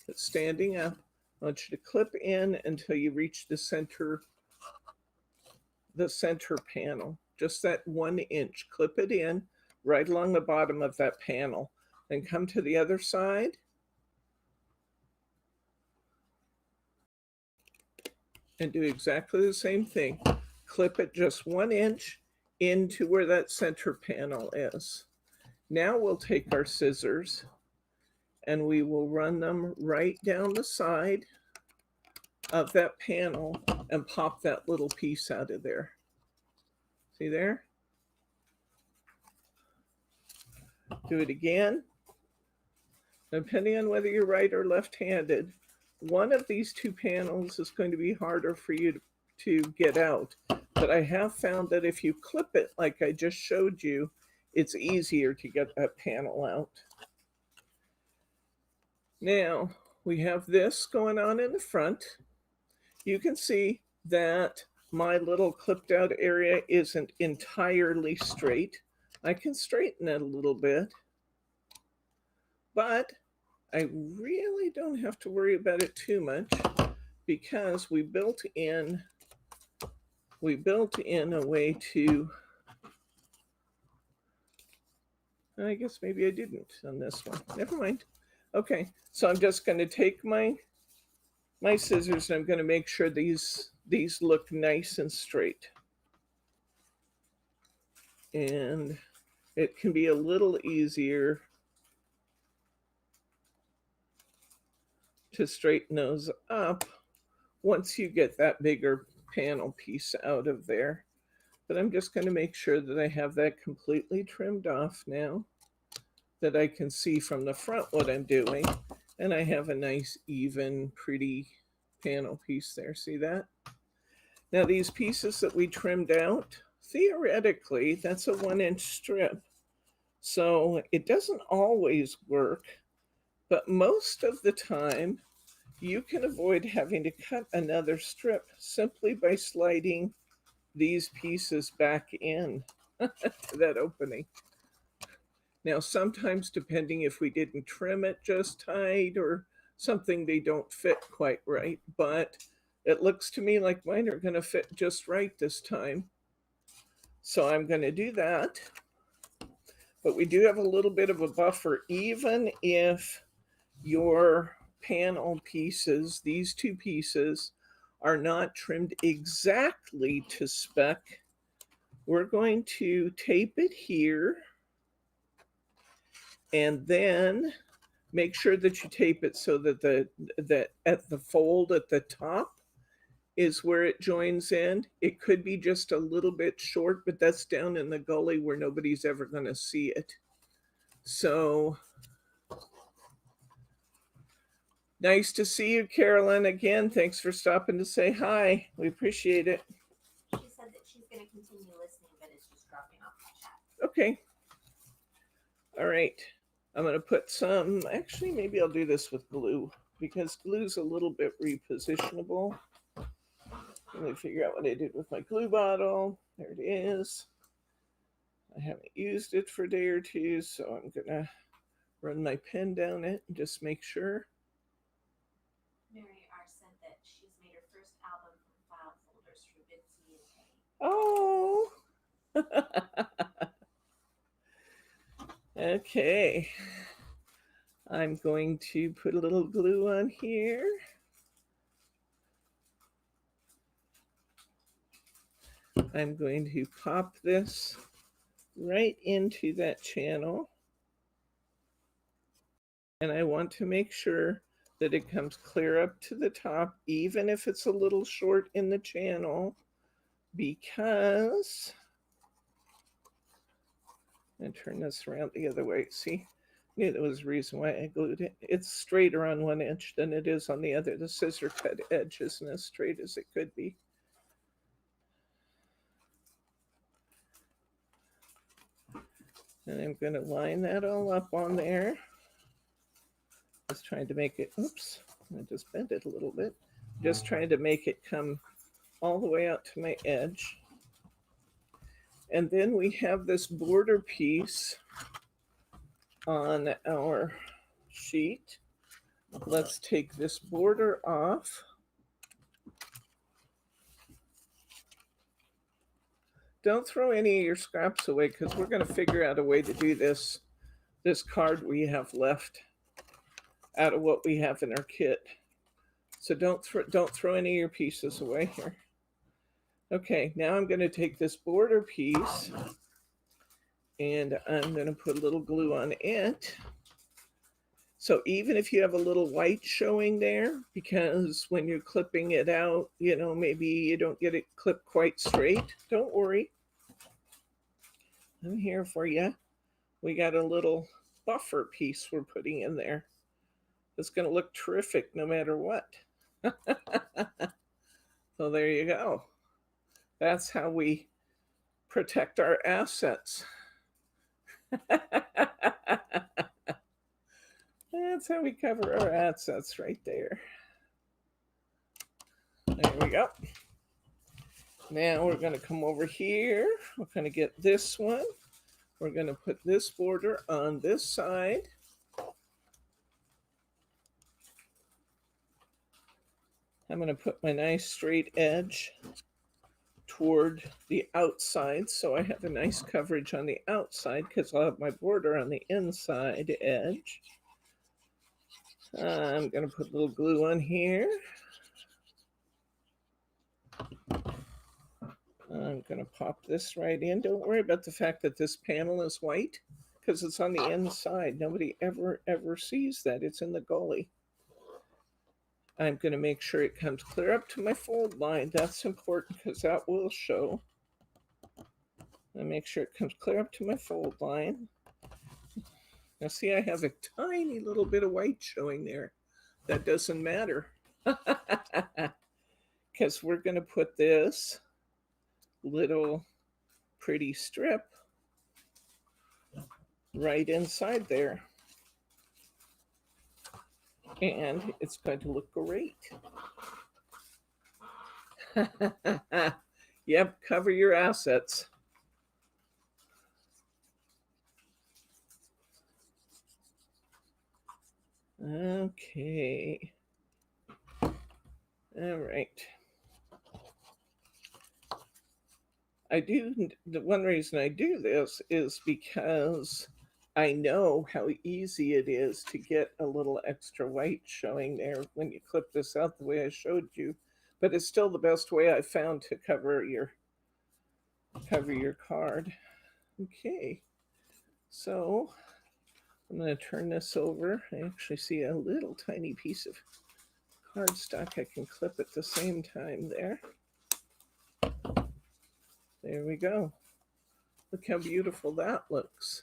that's standing up. I want you to clip in until you reach the center panel, just that 1 inch. Clip it in right along the bottom of that panel. Then come to the other side and do exactly the same thing. Clip it just 1 inch into where that center panel is. Now we'll take our scissors and we will run them right down the side of that panel and pop that little piece out of there. See there? Do it again. Depending on whether you're right or left-handed, one of these two panels is going to be harder for you to get out. But I have found that if you clip it like I just showed you, it's easier to get that panel out. Now, we have this going on in the front. You can see that my little clipped out area isn't entirely straight. I can straighten it a little bit, but I really don't have to worry about it too much because we built in a way to, I guess maybe I didn't on this one. Never mind. Okay, so I'm just going to take my scissors and I'm going to make sure these look nice and straight. And it can be a little easier to straighten those up once you get that bigger panel piece out of there. But I'm just going to make sure that I have that completely trimmed off now, that I can see from the front what I'm doing. And I have a nice, even, pretty panel piece there. See that? Now these pieces that we trimmed out, theoretically, that's a 1 inch strip. So it doesn't always work, but most of the time you can avoid having to cut another strip simply by sliding these pieces back in to that opening. Now, sometimes, depending if we didn't trim it just tight or something, they don't fit quite right, but it looks to me like mine are going to fit just right this time. So I'm going to do that. But we do have a little bit of a buffer, even if your panel pieces, these two pieces, are not trimmed exactly to spec. We're going to tape it here and then make sure that you tape it so that that at the fold at the top is where it joins in. It could be just a little bit short, but that's down in the gully where nobody's ever going to see it. So nice to see you, Carolyn. Again, thanks for stopping to say hi. We appreciate it. She said that she's going to continue listening, but it's just dropping off the chat. Okay. All right. I'm going to put some, actually, maybe I'll do this with glue because glue's a little bit repositionable. Let me figure out what I did with my glue bottle. There it is. I haven't used it for a day or two, so I'm going to run my pen down it and just make sure. Mary R. said that she's made her first album from file folders for Bitsy and Kay. Oh. Okay. I'm going to put a little glue on here. I'm going to pop this right into that channel. And I want to make sure that it comes clear up to the top, even if it's a little short in the channel, because, and turn this around the other way. See, I knew there was a reason why I glued it. It's straighter on one edge than it is on the other. The scissor cut edge isn't as straight as it could be. And I'm going to line that all up on there. Just trying to make it, oops, I just bent it a little bit. Just trying to make it come all the way out to my edge. And then we have this border piece on our sheet. Let's take this border off. Don't throw any of your scraps away because we're going to figure out a way to do this card we have left out of what we have in our kit. So don't throw any of your pieces away here. Okay, now I'm going to take this border piece and I'm going to put a little glue on it. So even if you have a little white showing there, because when you're clipping it out, you know, maybe you don't get it clipped quite straight, don't worry. I'm here for you. We got a little buffer piece we're putting in there. It's going to look terrific no matter what. So there you go. That's how we protect our assets. That's how we cover our assets right there. There we go. Now we're going to come over here. We're going to get this one. We're going to put this border on this side. I'm going to put my nice straight edge toward the outside so I have a nice coverage on the outside because I'll have my border on the inside edge. I'm going to put a little glue on here. I'm going to pop this right in. Don't worry about the fact that this panel is white because it's on the inside. Nobody ever sees that. It's in the gully. I'm going to make sure it comes clear up to my fold line. That's important because that will show. And make sure it comes clear up to my fold line. Now see, I have a tiny little bit of white showing there. That doesn't matter. Because we're going to put this little pretty strip right inside there. And it's going to look great. Yep, cover your assets. Okay. All right. The one reason I do this is because I know how easy it is to get a little extra white showing there when you clip this out the way I showed you, but it's still the best way I found to cover your card. Okay, so I'm going to turn this over. I actually see a little tiny piece of cardstock I can clip at the same time there. There we go. Look how beautiful that looks.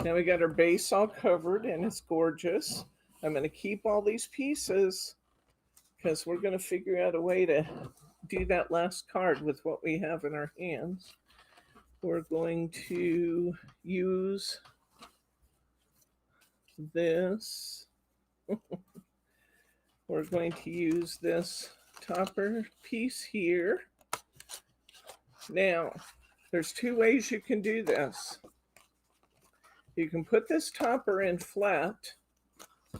Now we got our base all covered and it's gorgeous. I'm going to keep all these pieces because we're going to figure out a way to do that last card with what we have in our hands. We're going to use this. We're going to use this topper piece here. Now, there's two ways you can do this. You can put this topper in flat,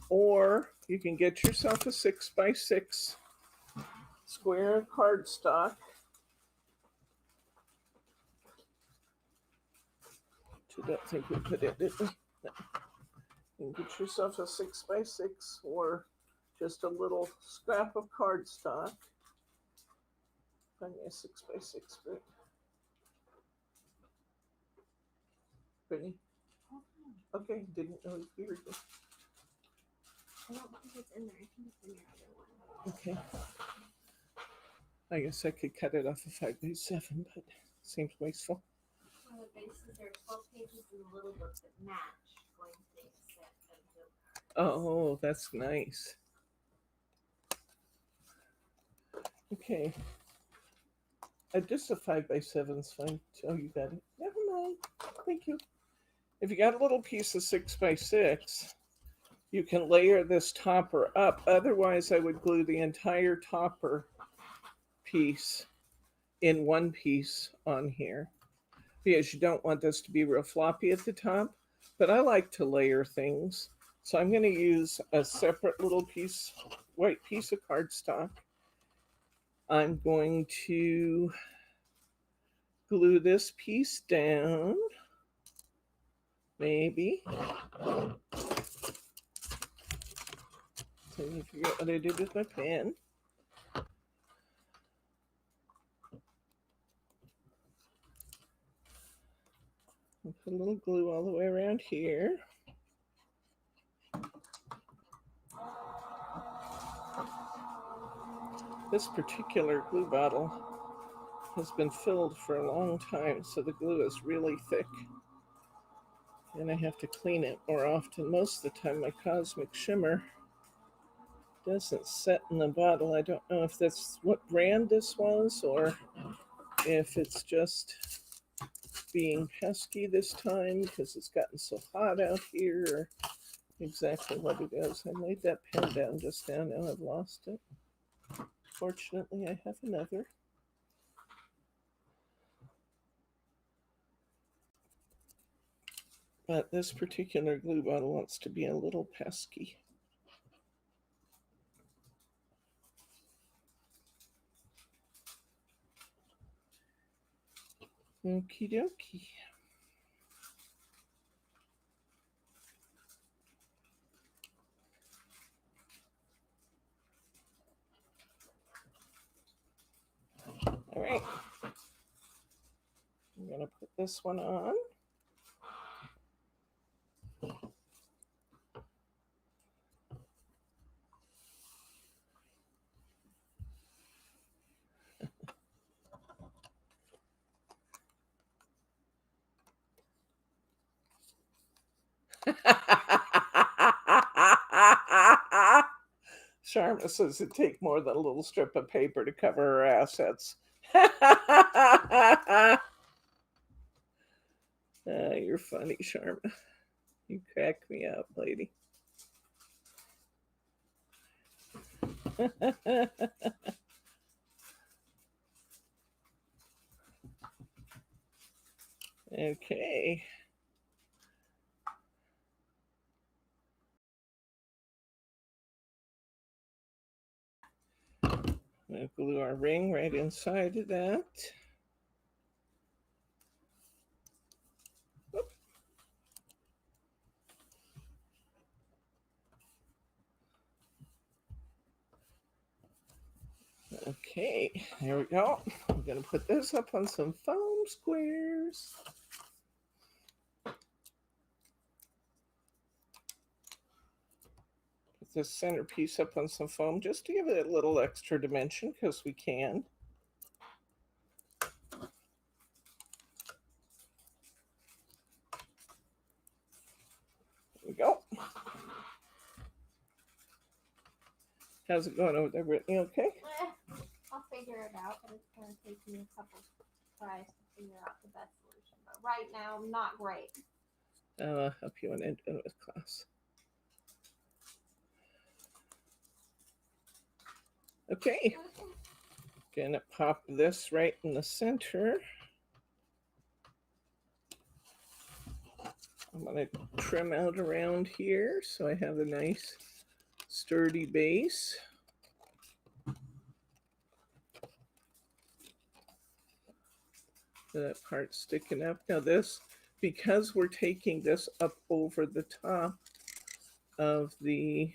or you can get yourself a 6x6 square of cardstock. I don't think we put it, did we? No. You can get yourself a 6x6 or just a little scrap of cardstock. Find me a 6x6 bit. Brittany? Okay, didn't know you were here. I don't think it's in there. I think it's in your other one. Okay. I guess I could cut it off a 5x7, but it seems wasteful. On the bases, there are 12 pages in the little book that match, going to make a set of note cards. Oh, that's nice. Okay. Just a 5x7 is fine. Oh, you got it. Never mind. Thank you. If you got a little piece of 6x6, you can layer this topper up. Otherwise, I would glue the entire topper piece in one piece on here, because you don't want this to be real floppy at the top. But I like to layer things. So I'm going to use a separate little piece, white piece of cardstock. I'm going to glue this piece down. Maybe. So you forget what I did with my pen. I'll put a little glue all the way around here. This particular glue bottle has been filled for a long time, so the glue is really thick. And I have to clean it more often. Most of the time, my Cosmic Shimmer doesn't set in the bottle. I don't know if that's what brand this was, or if it's just being pesky this time because it's gotten so hot out here, or exactly what it is. I laid that pen down just now. Now I've lost it. Fortunately, I have another. But this particular glue bottle wants to be a little pesky. Okie dokie. All right. I'm going to put this one on. Sharma says it'd take more than a little strip of paper to cover her assets. You're funny, Sharma. You crack me up, lady. Okay. We'll glue our ring right inside of that. Okay, there we go. I'm going to put this up on some foam squares. Put this centerpiece up on some foam just to give it a little extra dimension, because we can. There we go. How's it going over there, Brittany? Okay? I'll figure it out, but it's going to take me a couple tries to figure out the best solution. But right now, not great. I'll help you in with class. Okay. Gonna pop this right in the center. I'm going to trim out around here so I have a nice sturdy base. That part sticking up. Now this, because we're taking this up over the top of the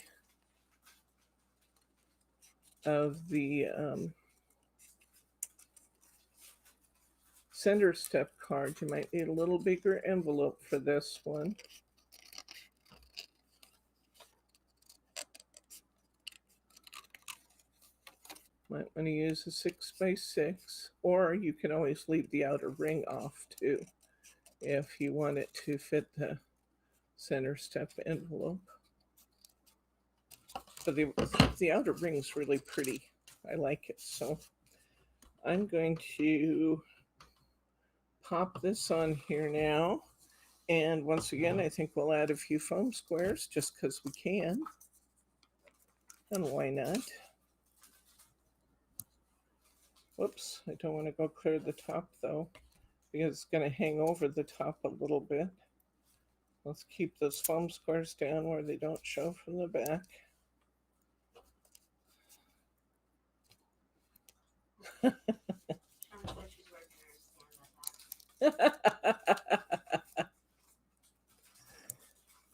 center step card, you might need a little bigger envelope for this one. Might want to use a 6x6, or you can always leave the outer ring off too if you want it to fit the center step envelope. But the outer ring is really pretty. I like it. So I'm going to pop this on here now. And once again, I think we'll add a few foam squares just because we can. And why not? Whoops, I don't want to go clear the top though, because it's going to hang over the top a little bit. Let's keep those foam squares down where they don't show from the back.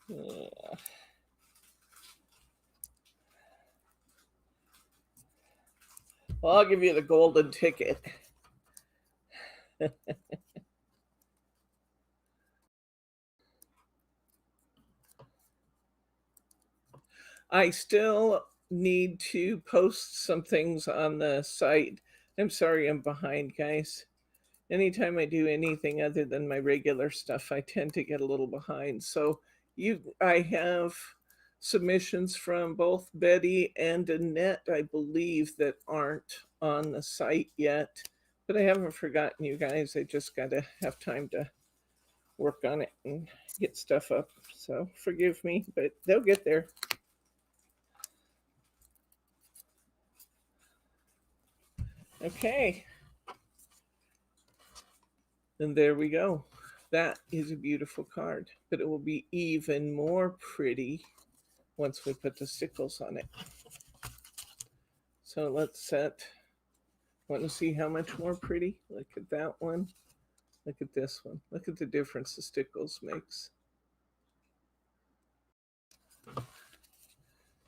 Yeah. Well, I'll give you the golden ticket. I still need to post some things on the site. I'm sorry I'm behind, guys. Anytime I do anything other than my regular stuff, I tend to get a little behind. So I have submissions from both Betty and Annette, I believe, that aren't on the site yet. But I haven't forgotten you guys. I just got to have time to work on it and get stuff up. So forgive me, but they'll get there. Okay. And there we go. That is a beautiful card, but it will be even more pretty once we put the stickles on it. So let's set, want to see how much more pretty? Look at that one. Look at this one. Look at the difference the stickles makes.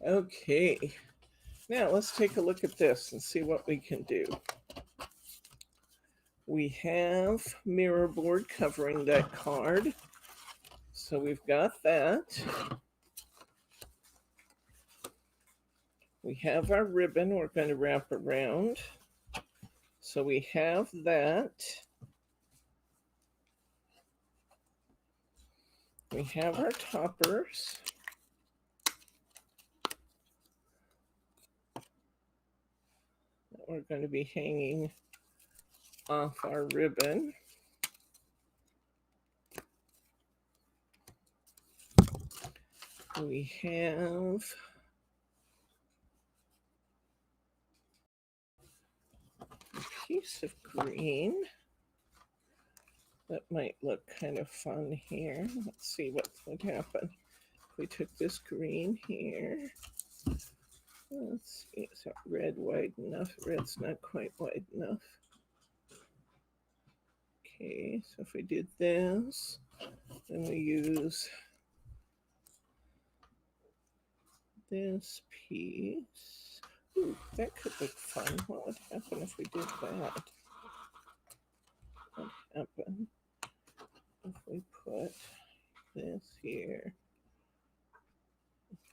Okay, now let's take a look at this and see what we can do. We have mirror board covering that card. So we've got that. We have our ribbon we're going to wrap around. So we have that. We have our toppers. That we're going to be hanging off our ribbon. We have a piece of green that might look kind of fun here. Let's see what would happen if we took this green here. Let's see, is that red wide enough? Red's not quite wide enough. Okay, so if we did this, then we use this piece. Ooh, that could look fun. What would happen if we did that? What would happen if we put this here,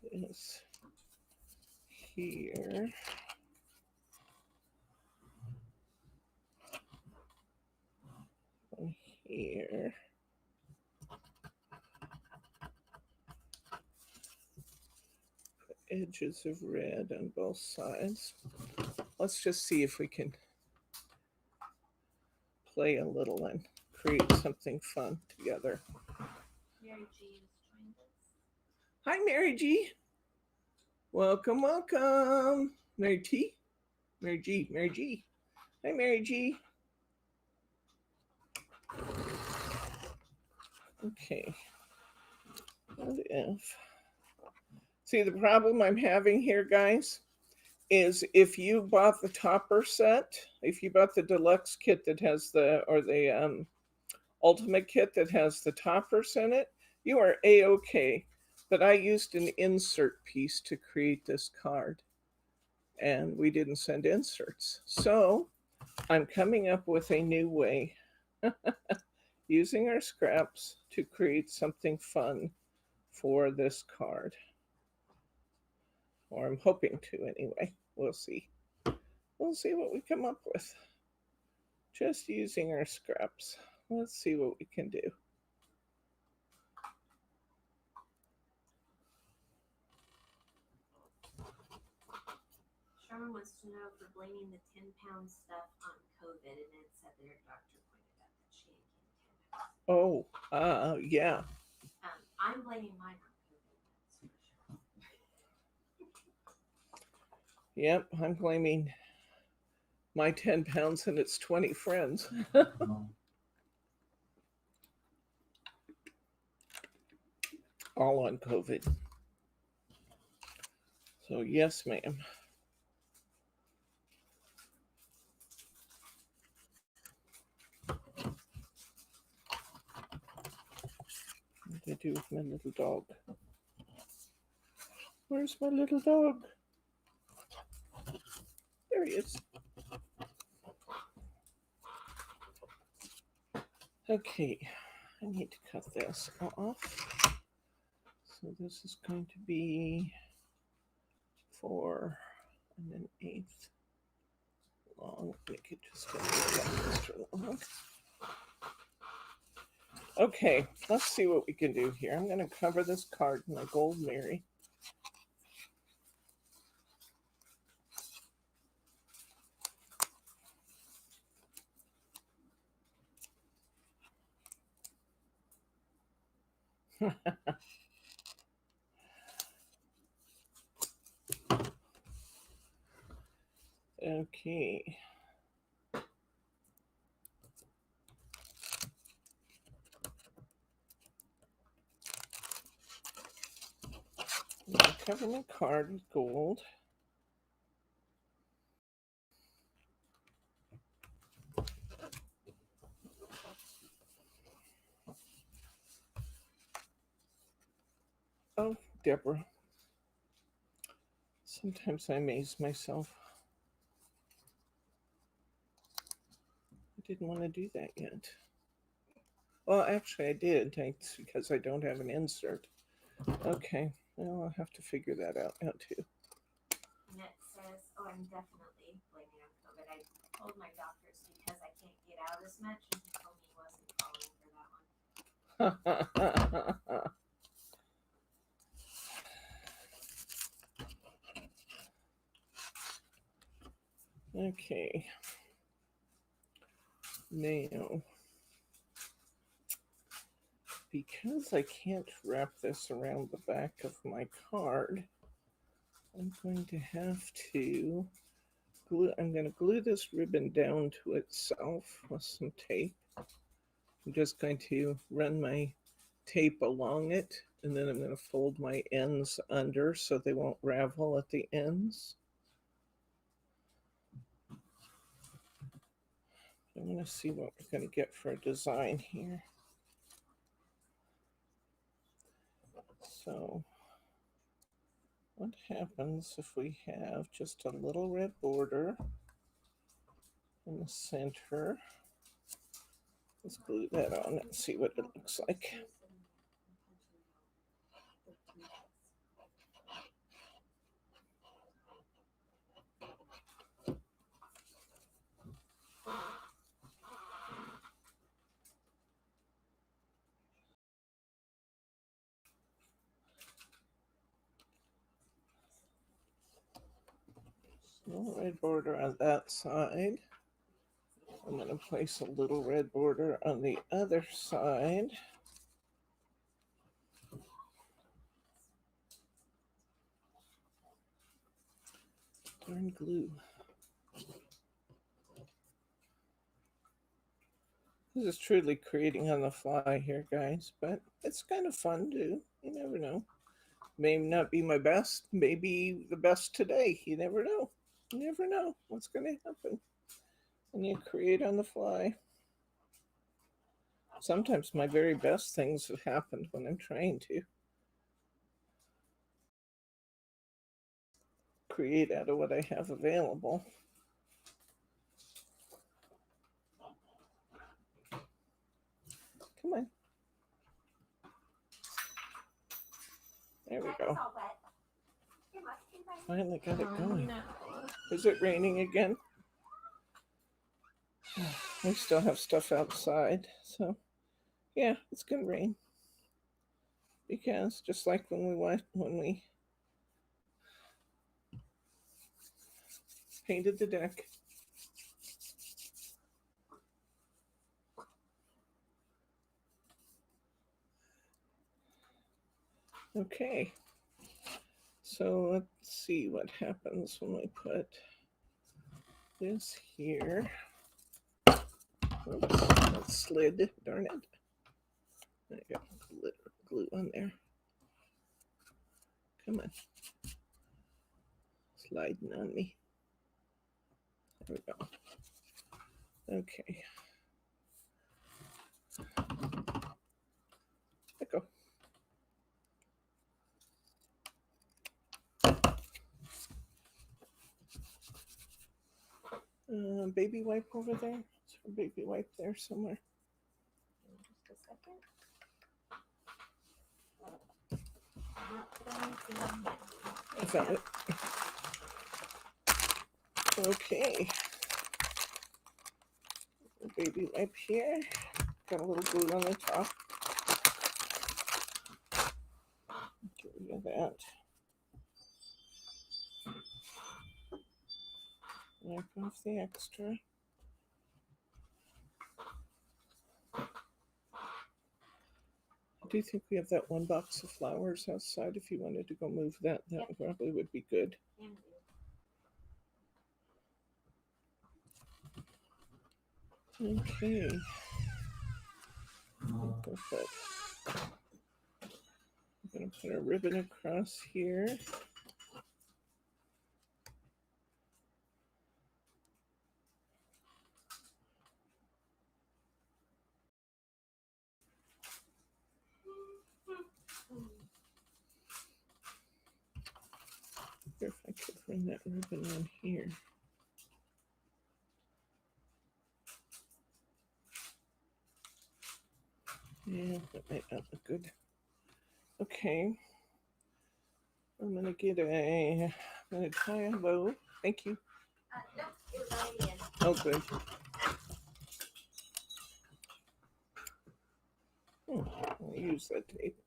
this here, and here. Put edges of red on both sides. Let's just see if we can play a little and create something fun together. Mary G is joined us. Hi, Mary G. Welcome, welcome. Mary T. Mary G. Mary G. Hi, Mary G. Okay. What if? See, the problem I'm having here, guys, is if you bought the topper set, if you bought the deluxe kit that has the ultimate kit that has the toppers in it, you are a-okay. But I used an insert piece to create this card, and we didn't send inserts. So I'm coming up with a new way, using our scraps to create something fun for this card. Or I'm hoping to anyway. We'll see. We'll see what we come up with. Just using our scraps. Let's see what we can do. Sherman wants to know if we're blaming the 10-pound stuff on COVID, and then said their doctor pointed out that she ain't gained 10 pounds. Oh, yeah. I'm blaming mine on COVID. That's for sure. Yep, I'm blaming my 10 pounds and its 20 friends. All on COVID. So, yes, ma'am. What did I do with my little dog? Where's my little dog? There he is. Okay, I need to cut this off. So this is going to be 4 1/8 long. Make it just a little extra long. Okay, let's see what we can do here. I'm going to cover this card in my Gold Mary. Okay. I'm going to cover my card with gold. Oh, Deborah. Sometimes I amaze myself. I didn't want to do that yet. Well, actually, I did. It's because I don't have an insert. Okay. Well, I'll have to figure that out now, too. Annette says, oh, I'm definitely blaming on COVID. I told my doctors because I can't get out as much, and he told me he wasn't falling for that one. Okay. Now, because I can't wrap this around the back of my card, I'm going to have to I'm going to glue this ribbon down to itself with some tape. I'm just going to run my tape along it, and then I'm going to fold my ends under so they won't ravel at the ends. I'm going to see what we're going to get for a design here. So, what happens if we have just a little red border in the center? Let's glue that on and see what it looks like. Little red border on that side. I'm going to place a little red border on the other side. Darn glue. This is truly creating on the fly here, guys, but it's kind of fun too. You never know. May not be my best, maybe the best today. You never know. You never know what's going to happen when you create on the fly. Sometimes my very best things have happened when I'm trying to create out of what I have available. Come on. There we go. Finally got it going. No. Is it raining again? We still have stuff outside, so yeah, it's gonna rain. Because just like when we painted the deck. Okay. So let's see what happens when we put this here. Oops, that slid, darn it. I got glue on there. Come on. Sliding on me. There we go. Okay. Let go. Baby wipe over there. Is there a baby wipe there somewhere? Just a second. I found it. Okay. Baby wipe here. Got a little glue on the top. Get rid of that. Wipe off the extra. I do think we have that one box of flowers outside. If you wanted to go move that, that probably would be good. Okay. Perfect. I'm going to put a ribbon across here. If I could bring that ribbon on here. Yeah, that might not look good. Okay. I'm gonna tie a bow. Thank you. Nope, it was already in. Oh, good. I'll use that tape.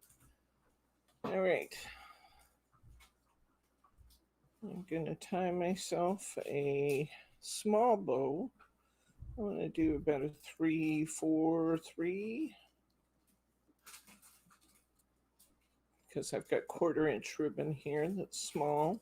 All right. I'm gonna tie myself a small bow. I want to do about a 3, 4, 3. Because I've got 1/4-inch ribbon here that's small.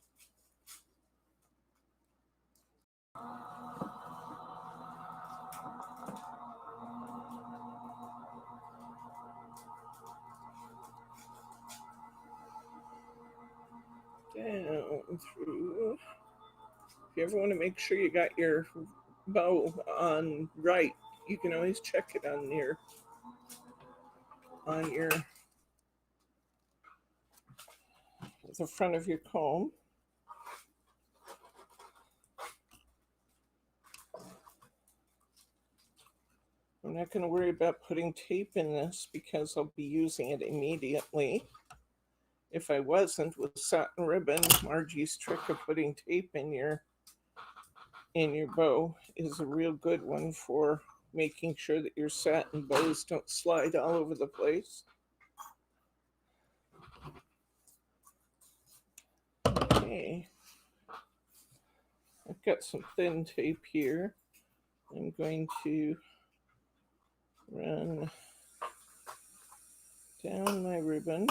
Down through. If you ever want to make sure you got your bow on right, you can always check it on your the front of your comb. I'm not going to worry about putting tape in this because I'll be using it immediately. If I wasn't, with satin ribbon, Margie's trick of putting tape in your bow is a real good one for making sure that your satin bows don't slide all over the place. Okay. I've got some thin tape here. I'm going to run down my ribbon.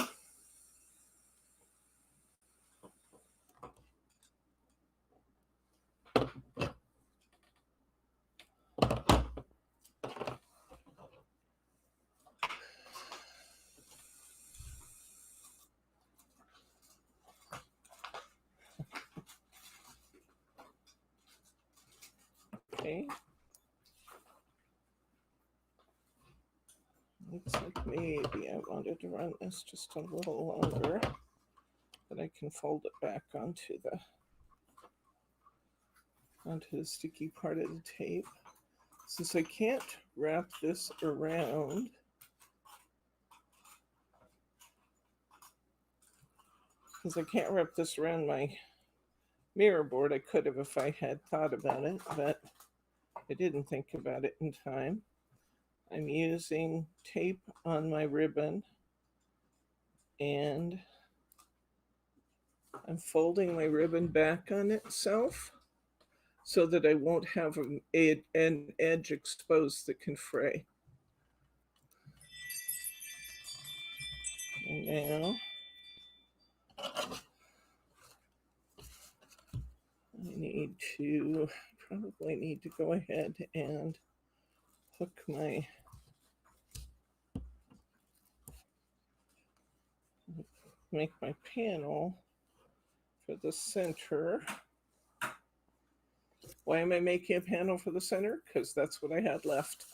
Okay. Looks like maybe I wanted to run this just a little longer, but I can fold it back onto the sticky part of the tape. Since I can't wrap this around, my mirror board, I could have if I had thought about it, but I didn't think about it in time. I'm using tape on my ribbon, and I'm folding my ribbon back on itself so that I won't have an edge exposed that can fray. And now I probably need to go ahead and hook make my panel for the center. Why am I making a panel for the center? Because that's what I had left.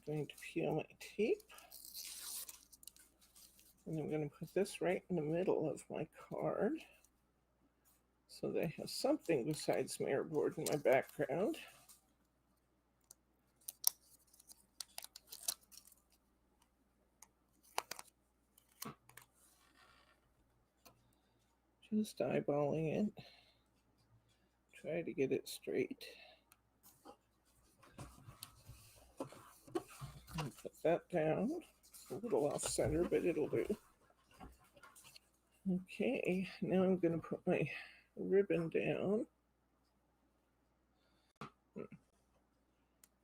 I'm going to peel my tape, and I'm going to put this right in the middle of my card so that I have something besides mirror board in my background. Just eyeballing it. Try to get it straight. And put that down. It's a little off center, but it'll do. Okay, now I'm going to put my ribbon down.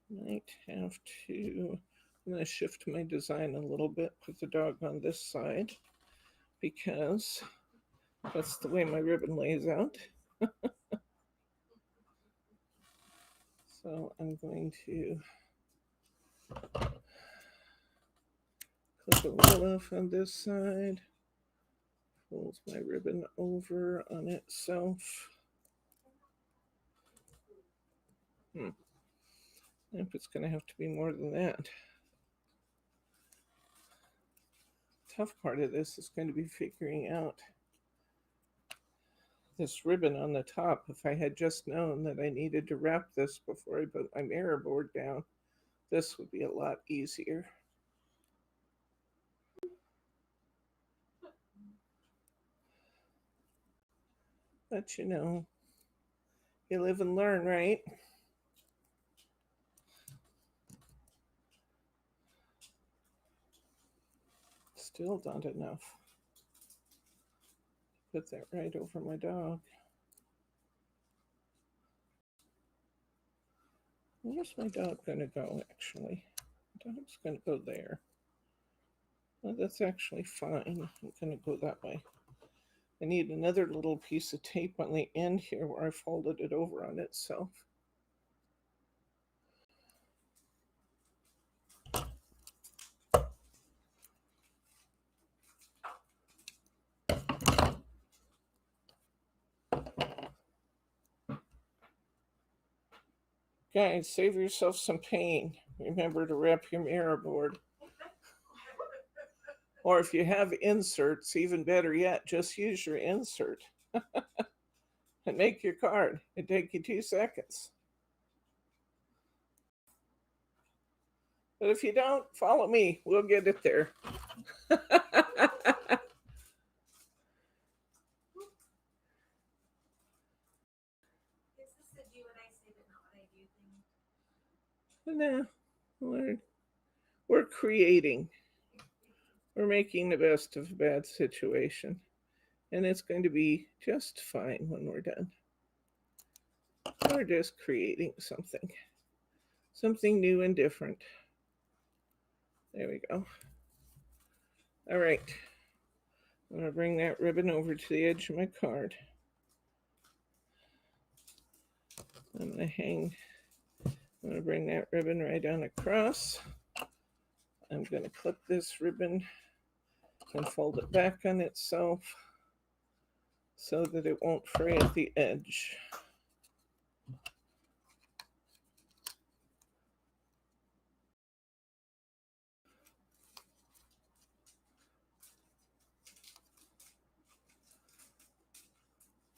Might have to, I'm going to shift my design a little bit, put the dog on this side, because that's the way my ribbon lays out. So I'm going to clip a little off on this side, fold my ribbon over on itself. If it's going to have to be more than that. Tough part of this is going to be figuring out this ribbon on the top. If I had just known that I needed to wrap this before I put my mirror board down, this would be a lot easier. But you know, you live and learn, right? Still not enough. Put that right over my dog. Where's my dog going to go, actually? The dog's going to go there. Well, that's actually fine. I'm going to go that way. I need another little piece of tape on the end here where I folded it over on itself. Guys, save yourself some pain. Remember to wrap your mirror board. Or if you have inserts, even better yet, just use your insert and make your card. It'd take you 2 seconds. But if you don't, follow me. We'll get it there. No, we're creating. We're making the best of a bad situation, and it's going to be just fine when we're done. We're just creating something new and different. There we go. All right. I'm going to bring that ribbon over to the edge of my card. I'm going to bring that ribbon right on across. I'm going to clip this ribbon and fold it back on itself so that it won't fray at the edge.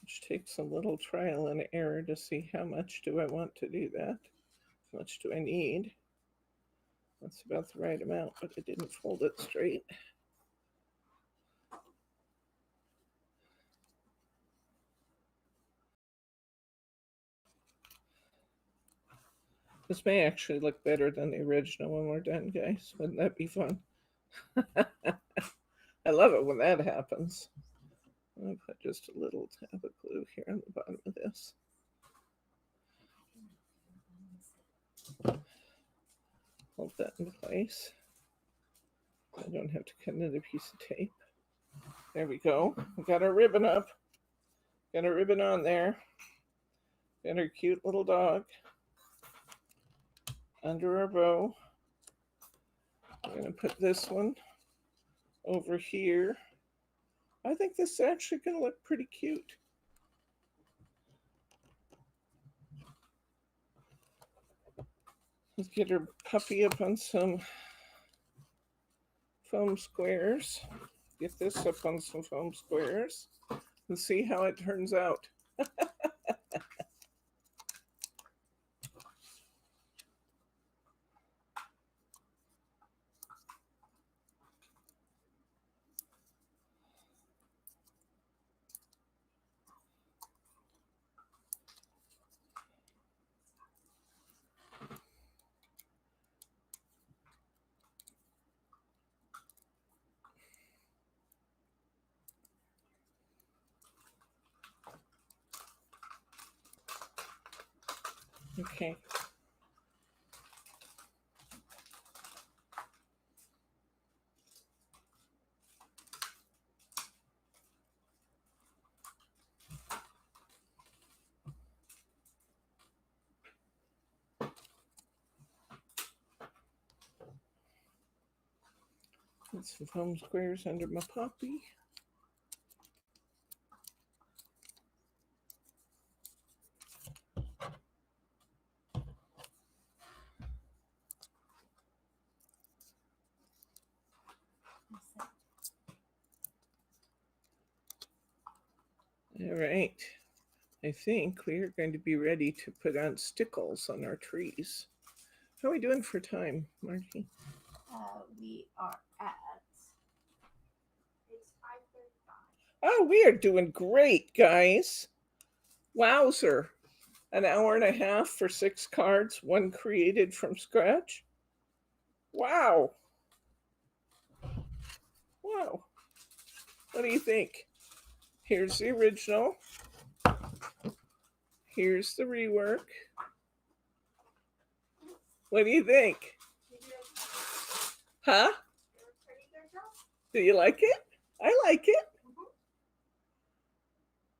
Which takes a little trial and error to see how much do I want to do that. How much do I need? That's about the right amount, but I didn't fold it straight. This may actually look better than the original when we're done, guys. Wouldn't that be fun? I love it when that happens. I'll put just a little tab of glue here on the bottom of this. Hold that in place. I don't have to cut another piece of tape. There we go. We got our ribbon up. Got our ribbon on there. Got our cute little dog under our bow. I'm going to put this one over here. I think this is actually going to look pretty cute. Let's get our puppy up on some foam squares. Get this up on some foam squares and see how it turns out. Okay. Put some foam squares under my puppy. All right, I think we are going to be ready to put on stickles on our trees. How are we doing for time, Margie? We are at, it's 5:35. Oh, we are doing great, guys. Wowzer. An hour and a half for 6 cards, one created from scratch. Wow. Wow. What do you think? Here's the original. Here's the rework. What do you think? Huh? Do you like it? I like it.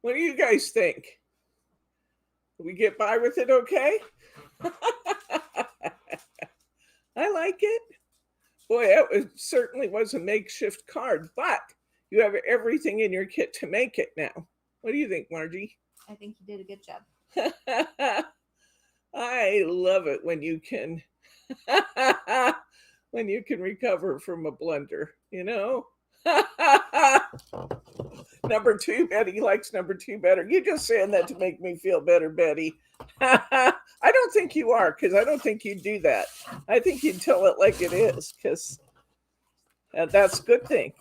What do you guys think? Did we get by with it okay? I like it. Boy, that certainly was a makeshift card, but you have everything in your kit to make it now. What do you think, Margie? I think you did a good job. I love it when you can when you can recover from a blunder, you know? Number 2, Betty likes number 2 better. You're just saying that to make me feel better, Betty. I don't think you are, because I don't think you'd do that. I think you'd tell it like it is, because that's a good thing.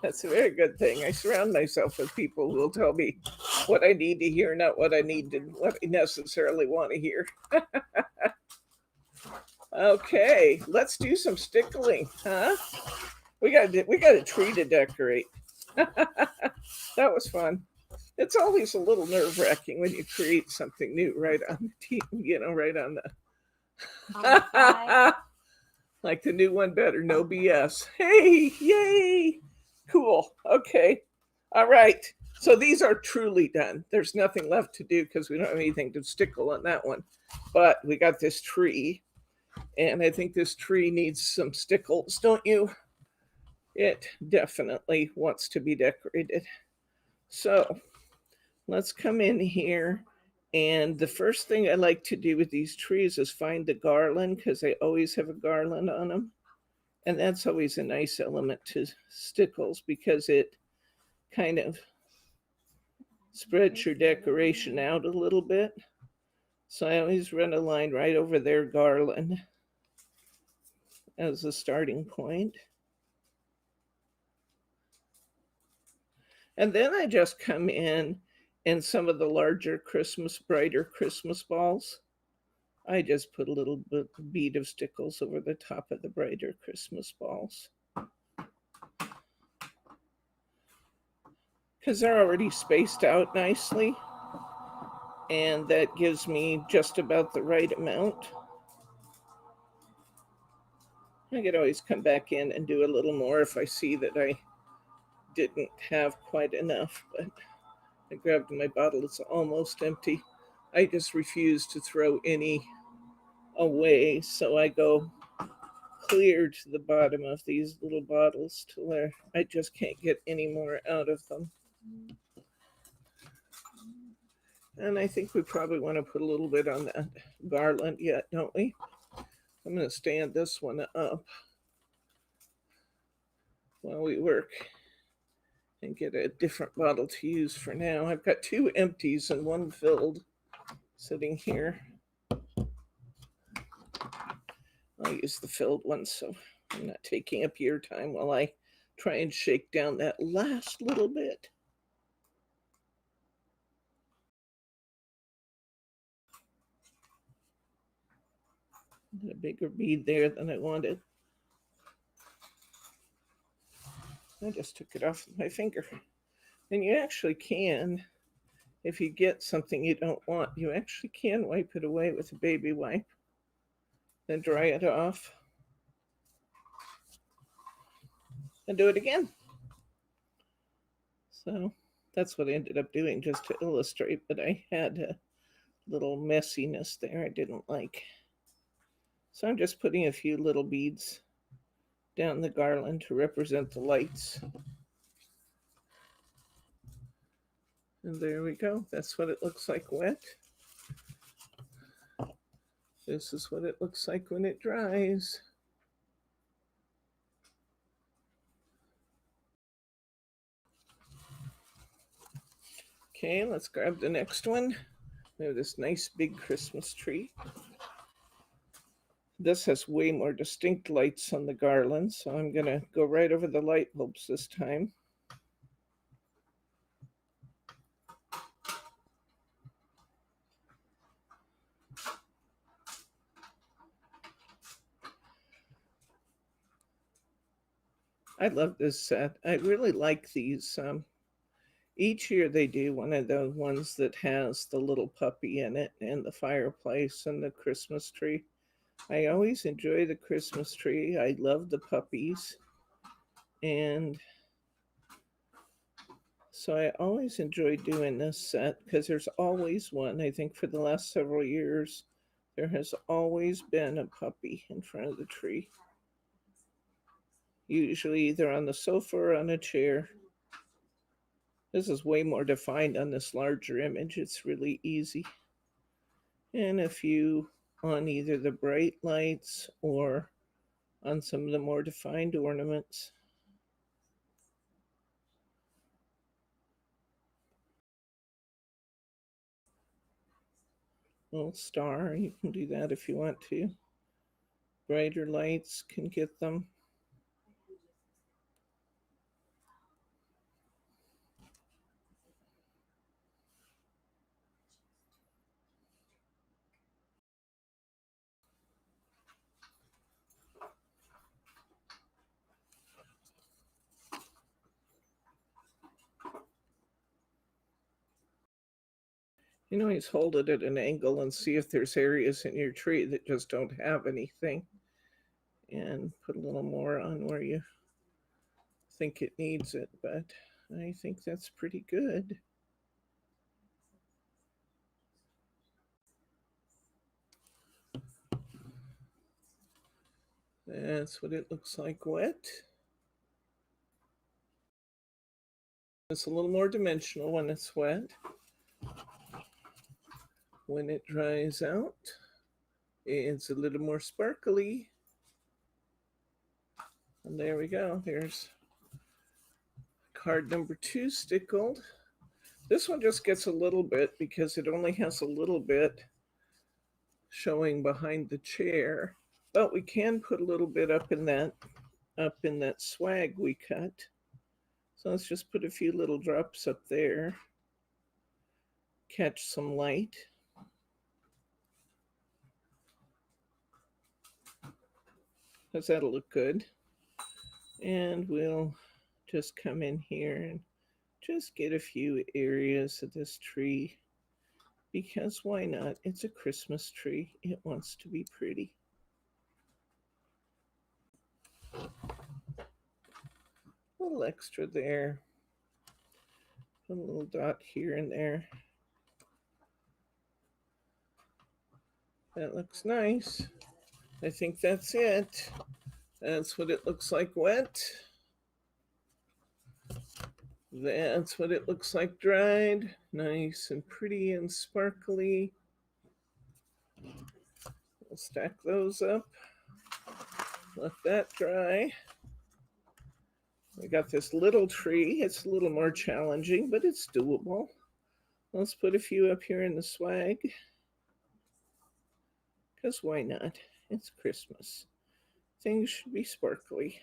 That's a very good thing. I surround myself with people who will tell me what I need to hear, not what I necessarily want to hear. Okay, let's do some stickling, huh? We got a tree to decorate. That was fun. It's always a little nerve-wracking when you create something new right on the team, right on the On the fly. like the new one better, no BS. Hey, yay! Cool. Okay. All right. So these are truly done. There's nothing left to do because we don't have anything to stickle on that one. But we got this tree, and I think this tree needs some stickles, don't you? It definitely wants to be decorated. So let's come in here. And the first thing I like to do with these trees is find the garland because they always have a garland on them. And that's always a nice element to stickles because it kind of spreads your decoration out a little bit. So I always run a line right over their garland as a starting point. And then I just come in and some of the larger brighter Christmas balls. I just put a little bead of stickles over the top of the brighter Christmas balls. Because they're already spaced out nicely. And that gives me just about the right amount. I could always come back in and do a little more if I see that I didn't have quite enough, but I grabbed my bottle, it's almost empty. I just refuse to throw any away, so I go clear to the bottom of these little bottles to where I just can't get any more out of them. And I think we probably want to put a little bit on that garland yet, don't we? I'm going to stand this one up while we work and get a different bottle to use for now. I've got 2 empties and 1 filled sitting here. I'll use the filled one so I'm not taking up your time while I try and shake down that last little bit. A bigger bead there than I wanted. I just took it off with my finger. And you actually can, if you get something you don't want, you actually can wipe it away with a baby wipe. Then dry it off. And do it again. So that's what I ended up doing just to illustrate, but I had a little messiness there I didn't like. So I'm just putting a few little beads down the garland to represent the lights. And there we go. That's what it looks like wet. This is what it looks like when it dries. Okay, let's grab the next one. We have this nice big Christmas tree. This has way more distinct lights on the garland, so I'm going to go right over the light bulbs this time. I love this set. I really like these. Each year they do one of the ones that has the little puppy in it and the fireplace and the Christmas tree. I always enjoy the Christmas tree. I love the puppies. And so I always enjoy doing this set because there's always one. I think for the last several years, there has always been a puppy in front of the tree. Usually either on the sofa or on a chair. This is way more defined on this larger image. It's really easy. And a few on either the bright lights or on some of the more defined ornaments. Little star, you can do that if you want to. Brighter lights can get them. You know, always hold it at an angle and see if there's areas in your tree that just don't have anything. And put a little more on where you think it needs it, but I think that's pretty good. That's what it looks like wet. It's a little more dimensional when it's wet. When it dries out, it's a little more sparkly. And there we go. There's card number 2 stickled. This one just gets a little bit because it only has a little bit showing behind the chair. But we can put a little bit up in that swag we cut. So let's just put a few little drops up there. Catch some light. Because that'll look good. And we'll just come in here and just get a few areas of this tree. Because why not? It's a Christmas tree. It wants to be pretty. A little extra there. A little dot here and there. That looks nice. I think that's it. That's what it looks like wet. That's what it looks like dried. Nice and pretty and sparkly. We'll stack those up. Let that dry. We got this little tree. It's a little more challenging, but it's doable. Let's put a few up here in the swag. Because why not? It's Christmas. Things should be sparkly.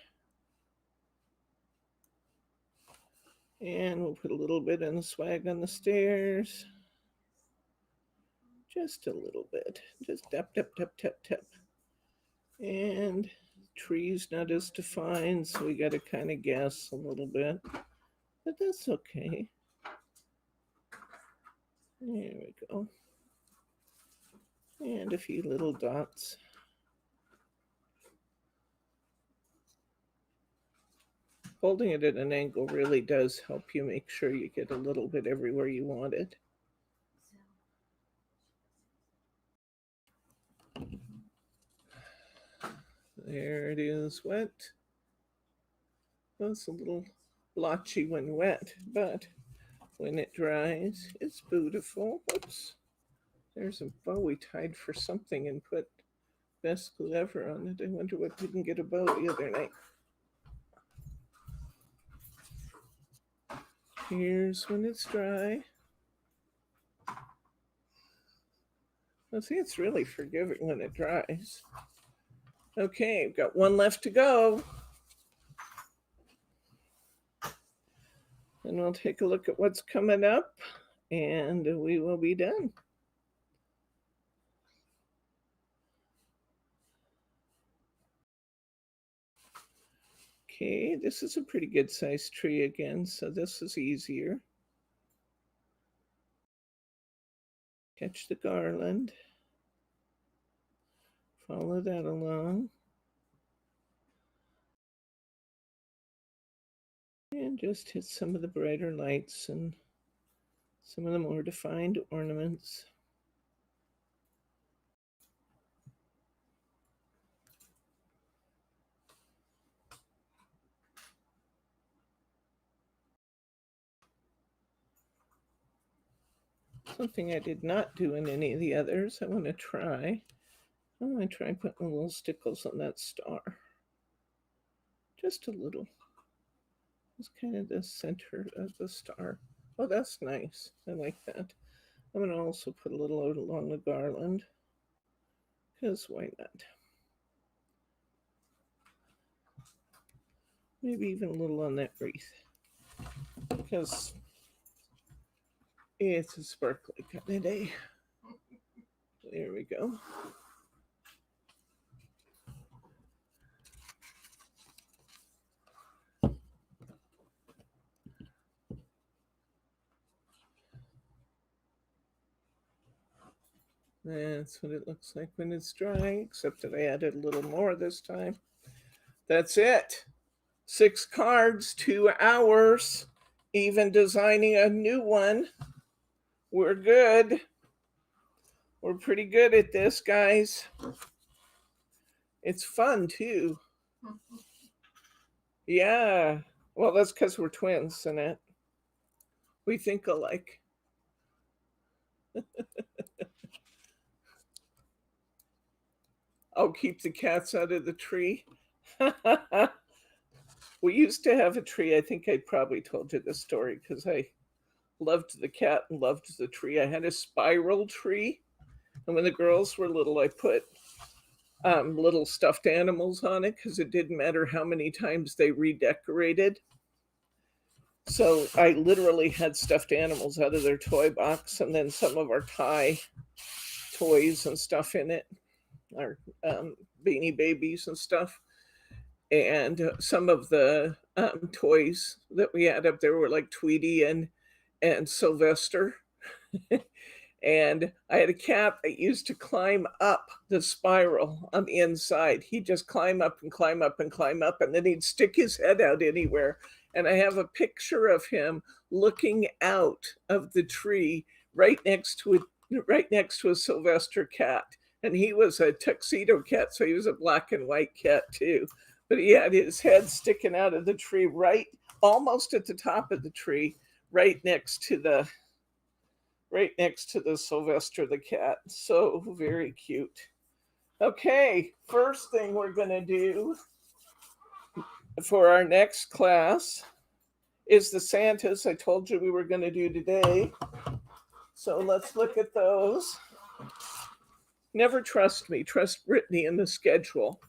And we'll put a little bit in the swag on the stairs. Just a little bit. Just tap, tap, tap, tap, tap. And tree's not as defined, so we got to kind of guess a little bit. But that's okay. There we go. And a few little dots. Holding it at an angle really does help you make sure you get a little bit everywhere you want it. There it is wet. Well, it's a little blotchy when wet, but when it dries, it's beautiful. Whoops. There's a bow we tied for something and put best glue ever on it. I wonder what didn't get a bow the other night. Here's when it's dry. I see it's really forgiving when it dries. Okay, we've got one left to go. And we'll take a look at what's coming up and we will be done. Okay, this is a pretty good sized tree again, so this is easier. Catch the garland. Follow that along. And just hit some of the brighter lights and some of the more defined ornaments. Something I did not do in any of the others, I want to try. I want to try putting little stickles on that star. Just a little. It's kind of the center of the star. Oh, that's nice. I like that. I'm going to also put a little out along the garland. Because why not? Maybe even a little on that wreath. Because it's a sparkly kind of day. There we go. That's what it looks like when it's dry, except that I added a little more this time. That's it. 6 cards, 2 hours. Even designing a new one. We're good. We're pretty good at this, guys. It's fun too. Yeah. Well, that's because we're twins, Annette. We think alike. I'll keep the cats out of the tree. We used to have a tree. I think I probably told you this story because I loved the cat and loved the tree. I had a spiral tree. And when the girls were little, I put little stuffed animals on it because it didn't matter how many times they redecorated. So I literally had stuffed animals out of their toy box, and then some of our Thai toys and stuff in it, our beanie babies and stuff. And some of the toys that we had up there were like Tweety and Sylvester. And I had a cat that used to climb up the spiral on the inside. He'd just climb up and climb up and climb up, and then he'd stick his head out anywhere. And I have a picture of him looking out of the tree right next to a Sylvester cat. And he was a tuxedo cat, so he was a black and white cat too. But he had his head sticking out of the tree right almost at the top of the tree, right next to the Sylvester the cat. So very cute. Okay, first thing we're going to do for our next class is the Santas I told you we were going to do today. So let's look at those. Never trust me. Trust Brittany in the schedule.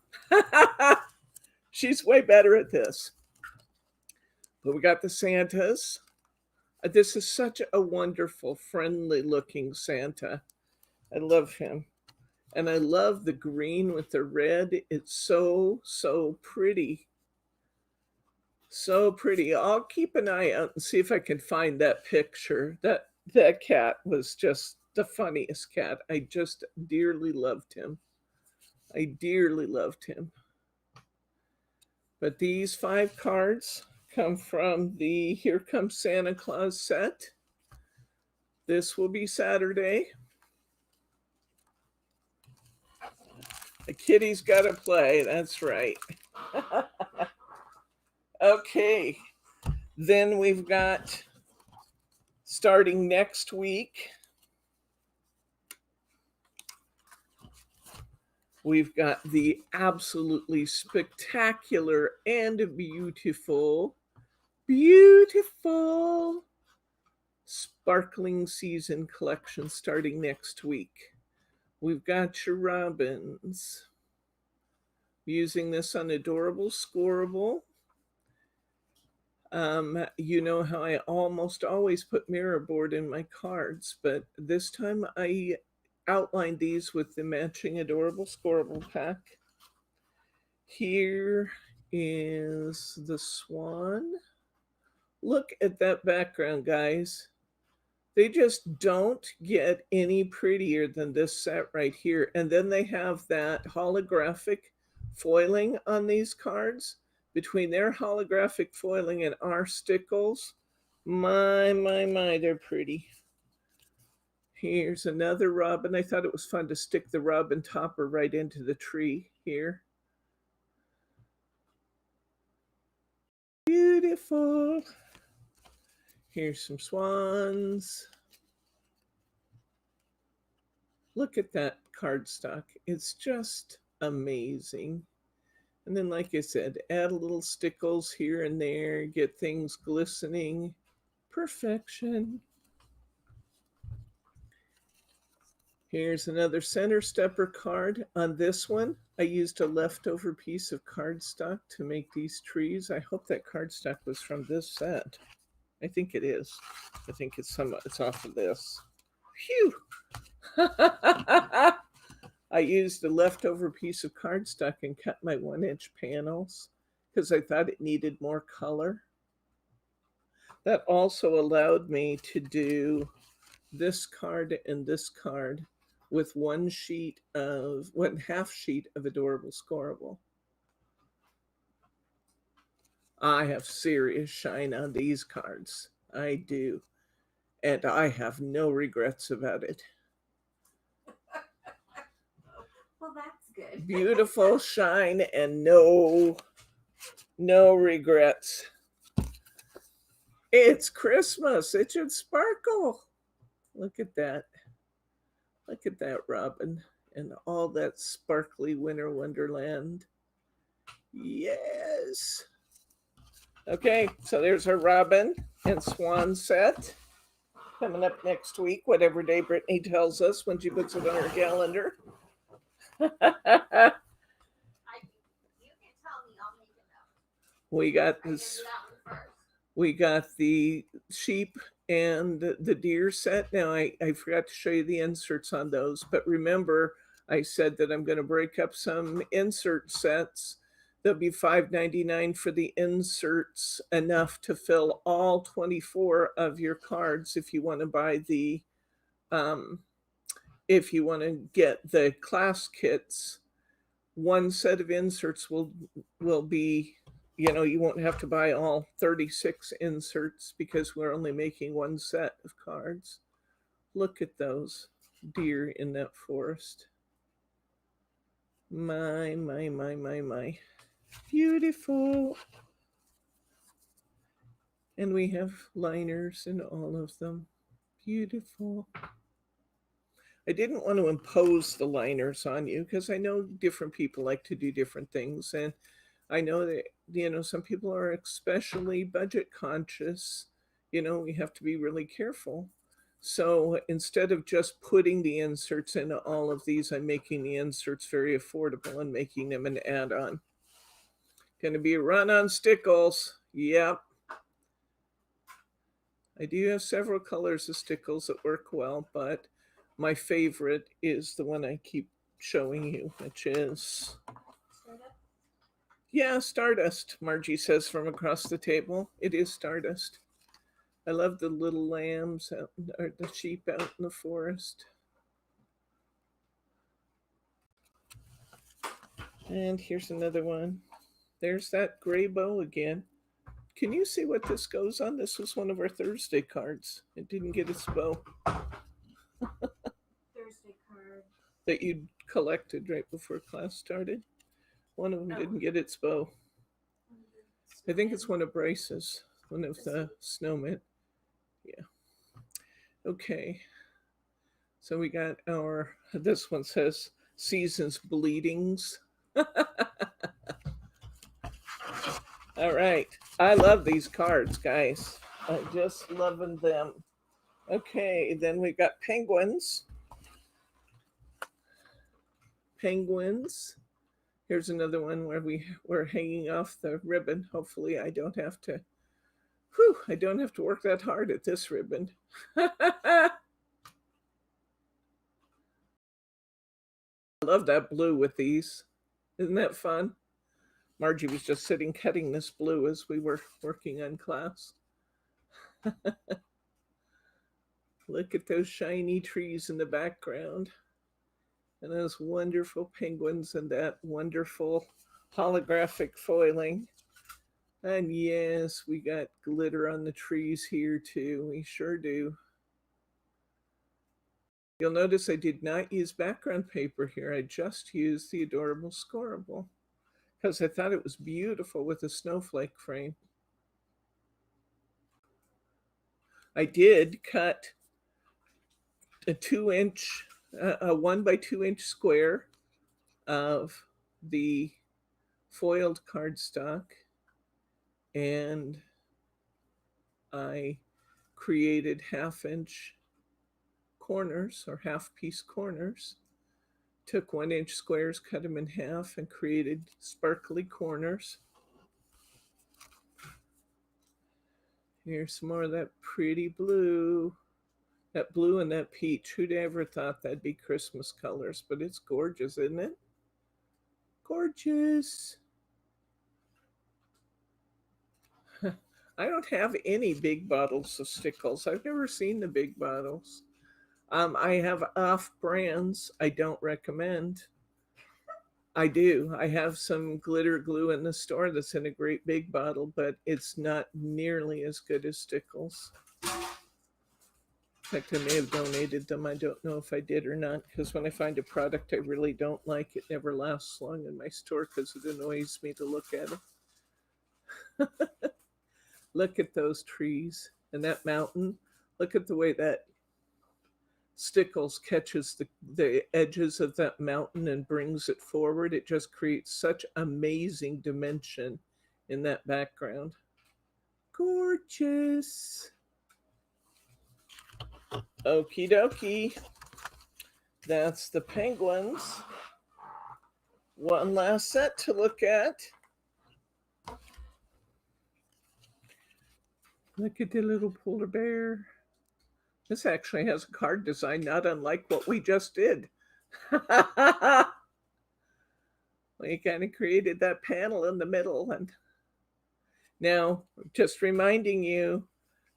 She's way better at this. But we got the Santas. This is such a wonderful, friendly looking Santa. I love him. And I love the green with the red. It's so, so pretty. So pretty. I'll keep an eye out and see if I can find that picture. That cat was just the funniest cat. I just dearly loved him. I dearly loved him. But these 5 cards come from the Here Comes Santa Claus set. This will be Saturday. The kitty's got to play, that's right. Okay, then we've got, starting next week, we've got the absolutely spectacular and beautiful Sparkling Season collection starting next week. We've got your robins. Using this on Adorable Scoreable. You know how I almost always put mirror board in my cards, but this time I outlined these with the matching Adorable Scoreable pack. Here is the swan. Look at that background, guys. They just don't get any prettier than this set right here. And then they have that holographic foiling on these cards. Between their holographic foiling and our stickles, my, they're pretty. Here's another robin. I thought it was fun to stick the robin topper right into the tree here. Beautiful. Here's some swans. Look at that cardstock. It's just amazing. And then, like I said, add a little stickles here and there, get things glistening. Perfection. Here's another center stepper card. On this one, I used a leftover piece of cardstock to make these trees. I hope that cardstock was from this set. I think it is. I think it's off of this. Phew! I used a leftover piece of cardstock and cut my 1-inch panels because I thought it needed more color. That also allowed me to do this card and this card with one half sheet of Adorable Scoreable. I have serious shine on these cards. I do. And I have no regrets about it. Well, that's good. Beautiful shine and no regrets. It's Christmas. It should sparkle. Look at that. Look at that robin and all that sparkly winter wonderland. Yes. Okay, so there's our robin and swan set coming up next week, whatever day Brittany tells us when she puts it on her calendar. You can tell me, I'll make it up. We got I this. did that one first. We got the sheep and the deer set. Now, I forgot to show you the inserts on those, but remember, I said that I'm going to break up some insert sets. There'll be $5.99 for the inserts, enough to fill all 24 of your cards if you want to buy the, if you want to get the class kits. One set of inserts will be, you won't have to buy all 36 inserts because we're only making one set of cards. Look at those deer in that forest. My. Beautiful. And we have liners in all of them. Beautiful. I didn't want to impose the liners on you because I know different people like to do different things. And I know that, some people are especially budget conscious. We have to be really careful. So instead of just putting the inserts into all of these, I'm making the inserts very affordable and making them an add-on. Going to be a run on stickles. Yep. I do have several colors of stickles that work well, but my favorite is the one I keep showing you, which is... Yeah, Stardust, Margie says from across the table. It is Stardust. I love the little lambs or the sheep out in the forest. And here's another one. There's that gray bow again. Can you see what this goes on? This was one of our Thursday cards. It didn't get its bow. Thursday card. That you collected right before class started. One of them didn't get its bow. I think it's one of Bryce's, one of the snowmen. Yeah. Okay. So we got this one says Seasons Bleedings. All right. I love these cards, guys. I'm just loving them. Okay, then we got penguins. Penguins. Here's another one where we're hanging off the ribbon. Hopefully I don't have to work that hard at this ribbon. I love that blue with these. Isn't that fun? Margie was just sitting cutting this blue as we were working on class. Look at those shiny trees in the background. And those wonderful penguins and that wonderful holographic foiling. And yes, we got glitter on the trees here too. We sure do. You'll notice I did not use background paper here. I just used the Adorable Scoreable because I thought it was beautiful with a snowflake frame. I did cut a 2-inch, a 1 by 2-inch square of the foiled cardstock, and I created 1/2-inch corners or half-piece corners. Took 1-inch squares, cut them in half, and created sparkly corners. Here's some more of that pretty blue. That blue and that peach. Who'd ever thought that'd be Christmas colors? But it's gorgeous, isn't it? Gorgeous. I don't have any big bottles of stickles. I've never seen the big bottles. I have off brands I don't recommend. I do. I have some glitter glue in the store that's in a great big bottle, but it's not nearly as good as Stickles. In fact, I may have donated them. I don't know if I did or not, because when I find a product I really don't like, it never lasts long in my store because it annoys me to look at it. Look at those trees and that mountain. Look at the way that Stickles catches the edges of that mountain and brings it forward. It just creates such amazing dimension in that background. Gorgeous. Okie dokie. That's the penguins. One last set to look at. Look at the little polar bear. This actually has a card design not unlike what we just did. We kind of created that panel in the middle. And now, just reminding you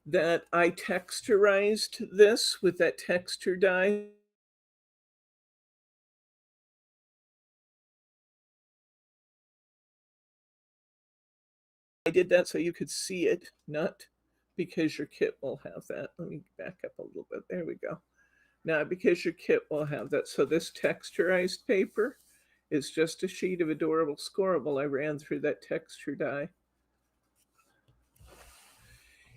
that I texturized this with that texture die. I did that so you could see it, not because your kit will have that. Let me back up a little bit. There we go. Now, because your kit will have that. So this texturized paper is just a sheet of Adorable Scoreable I ran through that texture die.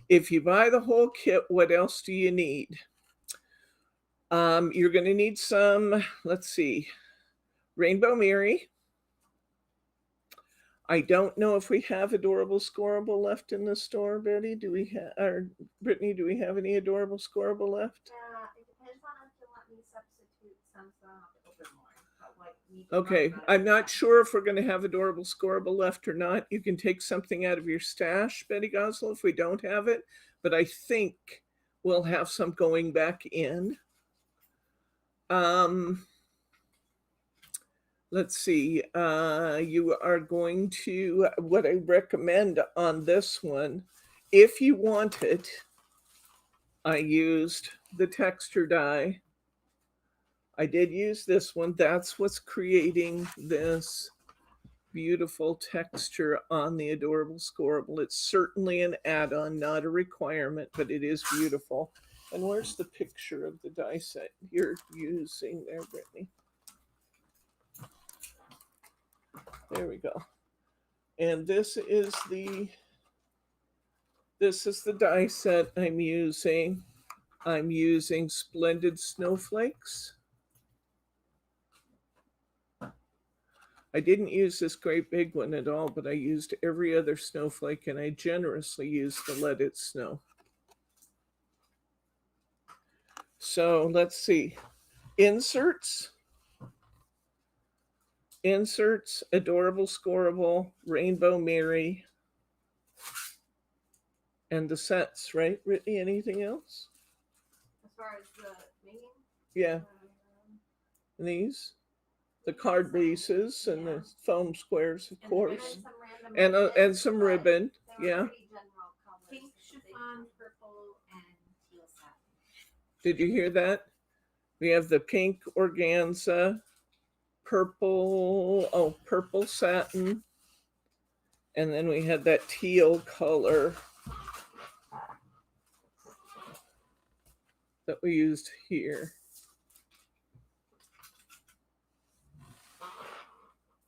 If you buy the whole kit, what else do you need? You're going to need some, let's see, Rainbow Mary. I don't know if we have Adorable Scoreable left in the store, Betty. Do we have, or Brittany, do we have any Adorable Scoreable left? It depends on if you want me to substitute some, so I'll have to open more. But like, Okay, I'm not sure if we're going to have Adorable Scoreable left or not. You can take something out of your stash, Betty Gosling, if we don't have it. But I think we'll have some going back in. Let's see. You are going to, what I recommend on this one, if you want it, I used the texture die. I did use this one. That's what's creating this beautiful texture on the Adorable Scoreable. It's certainly an add-on, not a requirement, but it is beautiful. And where's the picture of the die set you're using there, Brittany? There we go. And this is the die set I'm using. I'm using Splendid Snowflakes. I didn't use this great big one at all, but I used every other snowflake, and I generously used the Let It Snow. So let's see. Inserts, Adorable Scoreable, Rainbow Mary, and the sets, right, Brittany? Anything else? As far as the making? Yeah. These? The card bases and the foam squares, of course. And some ribbon. Yeah. Pink chiffon, purple, and teal satin. Did you hear that? We have the pink organza, purple satin, and then we had that teal color that we used here.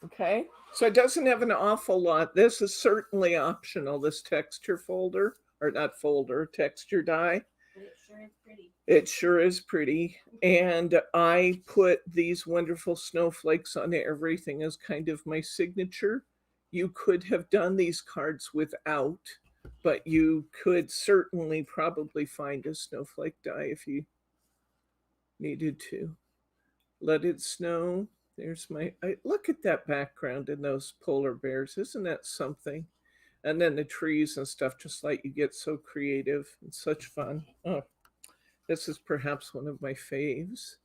Okay, so it doesn't have an awful lot. This is certainly optional, this texture folder, or not folder, texture die. But it sure is pretty. It sure is pretty. And I put these wonderful snowflakes on everything as kind of my signature. You could have done these cards without, but you could certainly probably find a snowflake die if you needed to. Let It Snow. There's look at that background in those polar bears. Isn't that something? And then the trees and stuff just let you get so creative and such fun. Oh, this is perhaps one of my faves.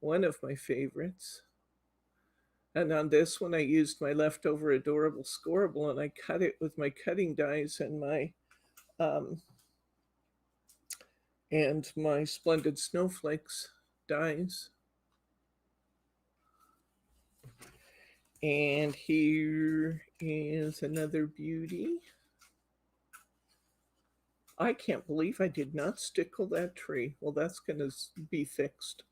One of my favorites. And on this one, I used my leftover Adorable Scoreable, and I cut it with my cutting dies and my and my Splendid Snowflakes dies. And here is another beauty. I can't believe I did not stickle that tree. Well, that's going to be fixed.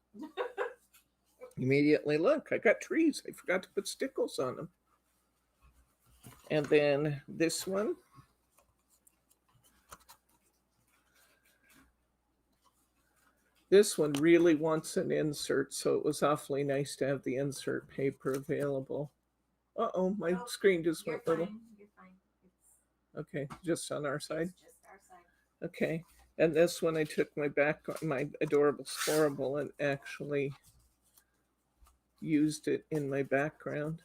Immediately, look, I got trees. I forgot to put stickles on them. And then this one. This one really wants an insert, so it was awfully nice to have the insert paper available. Uh-oh, my screen just went little. You're fine. Okay, just on our side? It's just our side. Okay, and this one I took my adorable Sporable and actually used it in my background.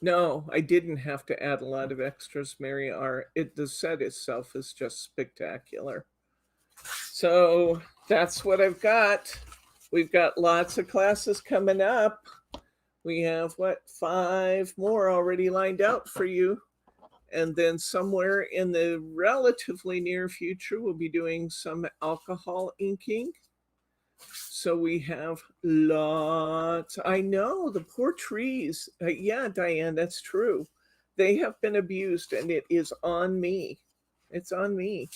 No, I didn't have to add a lot of extras, Mary R. The set itself is just spectacular. So that's what I've got. We've got lots of classes coming up. We have, 5 more already lined out for you. And then somewhere in the relatively near future, we'll be doing some alcohol inking. So we have lots. I know, the poor trees. Yeah, Diane, that's true. They have been abused, and it is on me. It's on me.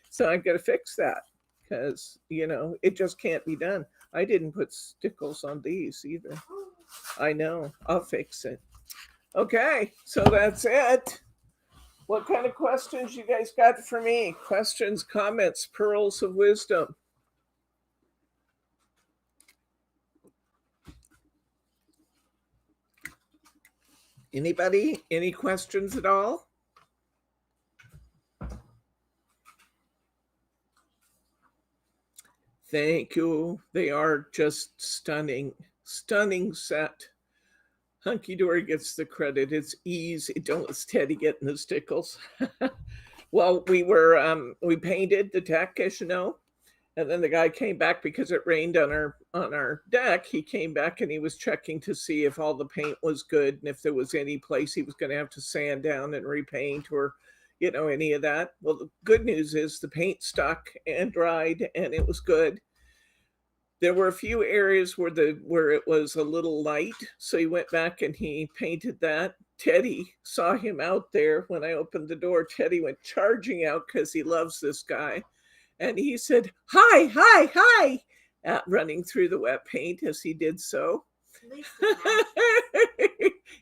So I've got to fix that because, it just can't be done. I didn't put stickles on these either. I know. I'll fix it. Okay, so that's it. What kind of questions you guys got for me? Questions, comments, pearls of wisdom? Anybody? Any questions at all? Thank you. They are just stunning. Stunning set. Hunkydory gets the credit. It's easy. Don't let Teddy get in the stickles. Well, we painted the deck, as you know, and then the guy came back because it rained on our deck. He came back and he was checking to see if all the paint was good and if there was any place he was going to have to sand down and repaint or any of that. Well, the good news is the paint stuck and dried and it was good. There were a few areas where it was a little light, so he went back and he painted that. Teddy saw him out there when I opened the door. Teddy went charging out because he loves this guy. And he said, "Hi, hi, hi," running through the wet paint as he did so.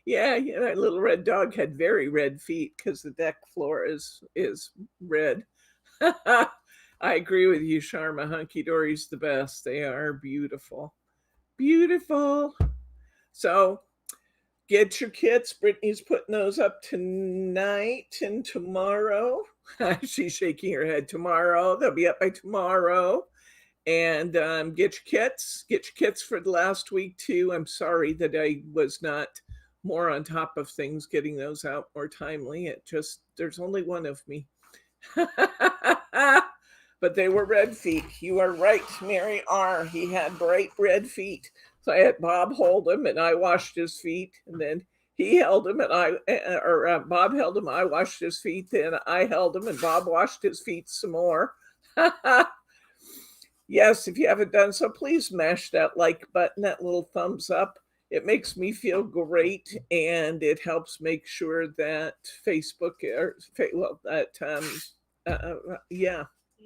Yeah, that little red dog had very red feet because the deck floor is red. I agree with you, Sharma. Hunkydory's the best. They are beautiful. Beautiful. So get your kits. Brittany's putting those up tonight and tomorrow. She's shaking her head. Tomorrow. They'll be up by tomorrow. And get your kits. Get your kits for the last week too. I'm sorry that I was not more on top of things, getting those out more timely. There's only one of me. But they were red feet. You are right, Mary R. He had bright red feet. So I had Bob hold him and I washed his feet. And then he held him and Bob held him. I washed his feet. Then I held him and Bob washed his feet some more. Yes, if you haven't done so, please smash that like button, that little thumbs up. It makes me feel great, and it helps make sure that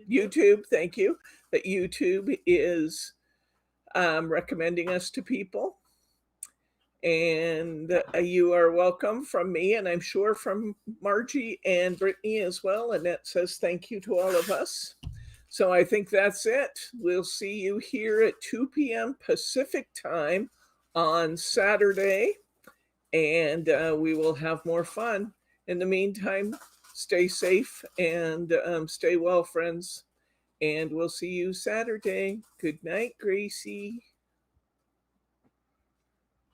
YouTube, thank you, that YouTube is recommending us to people. And you are welcome from me, and I'm sure from Margie and Brittany as well. Annette says thank you to all of us. So I think that's it. We'll see you here at 2 p.m. Pacific time on Saturday, and we will have more fun. In the meantime, stay safe and stay well, friends. And we'll see you Saturday. Good night, Gracie.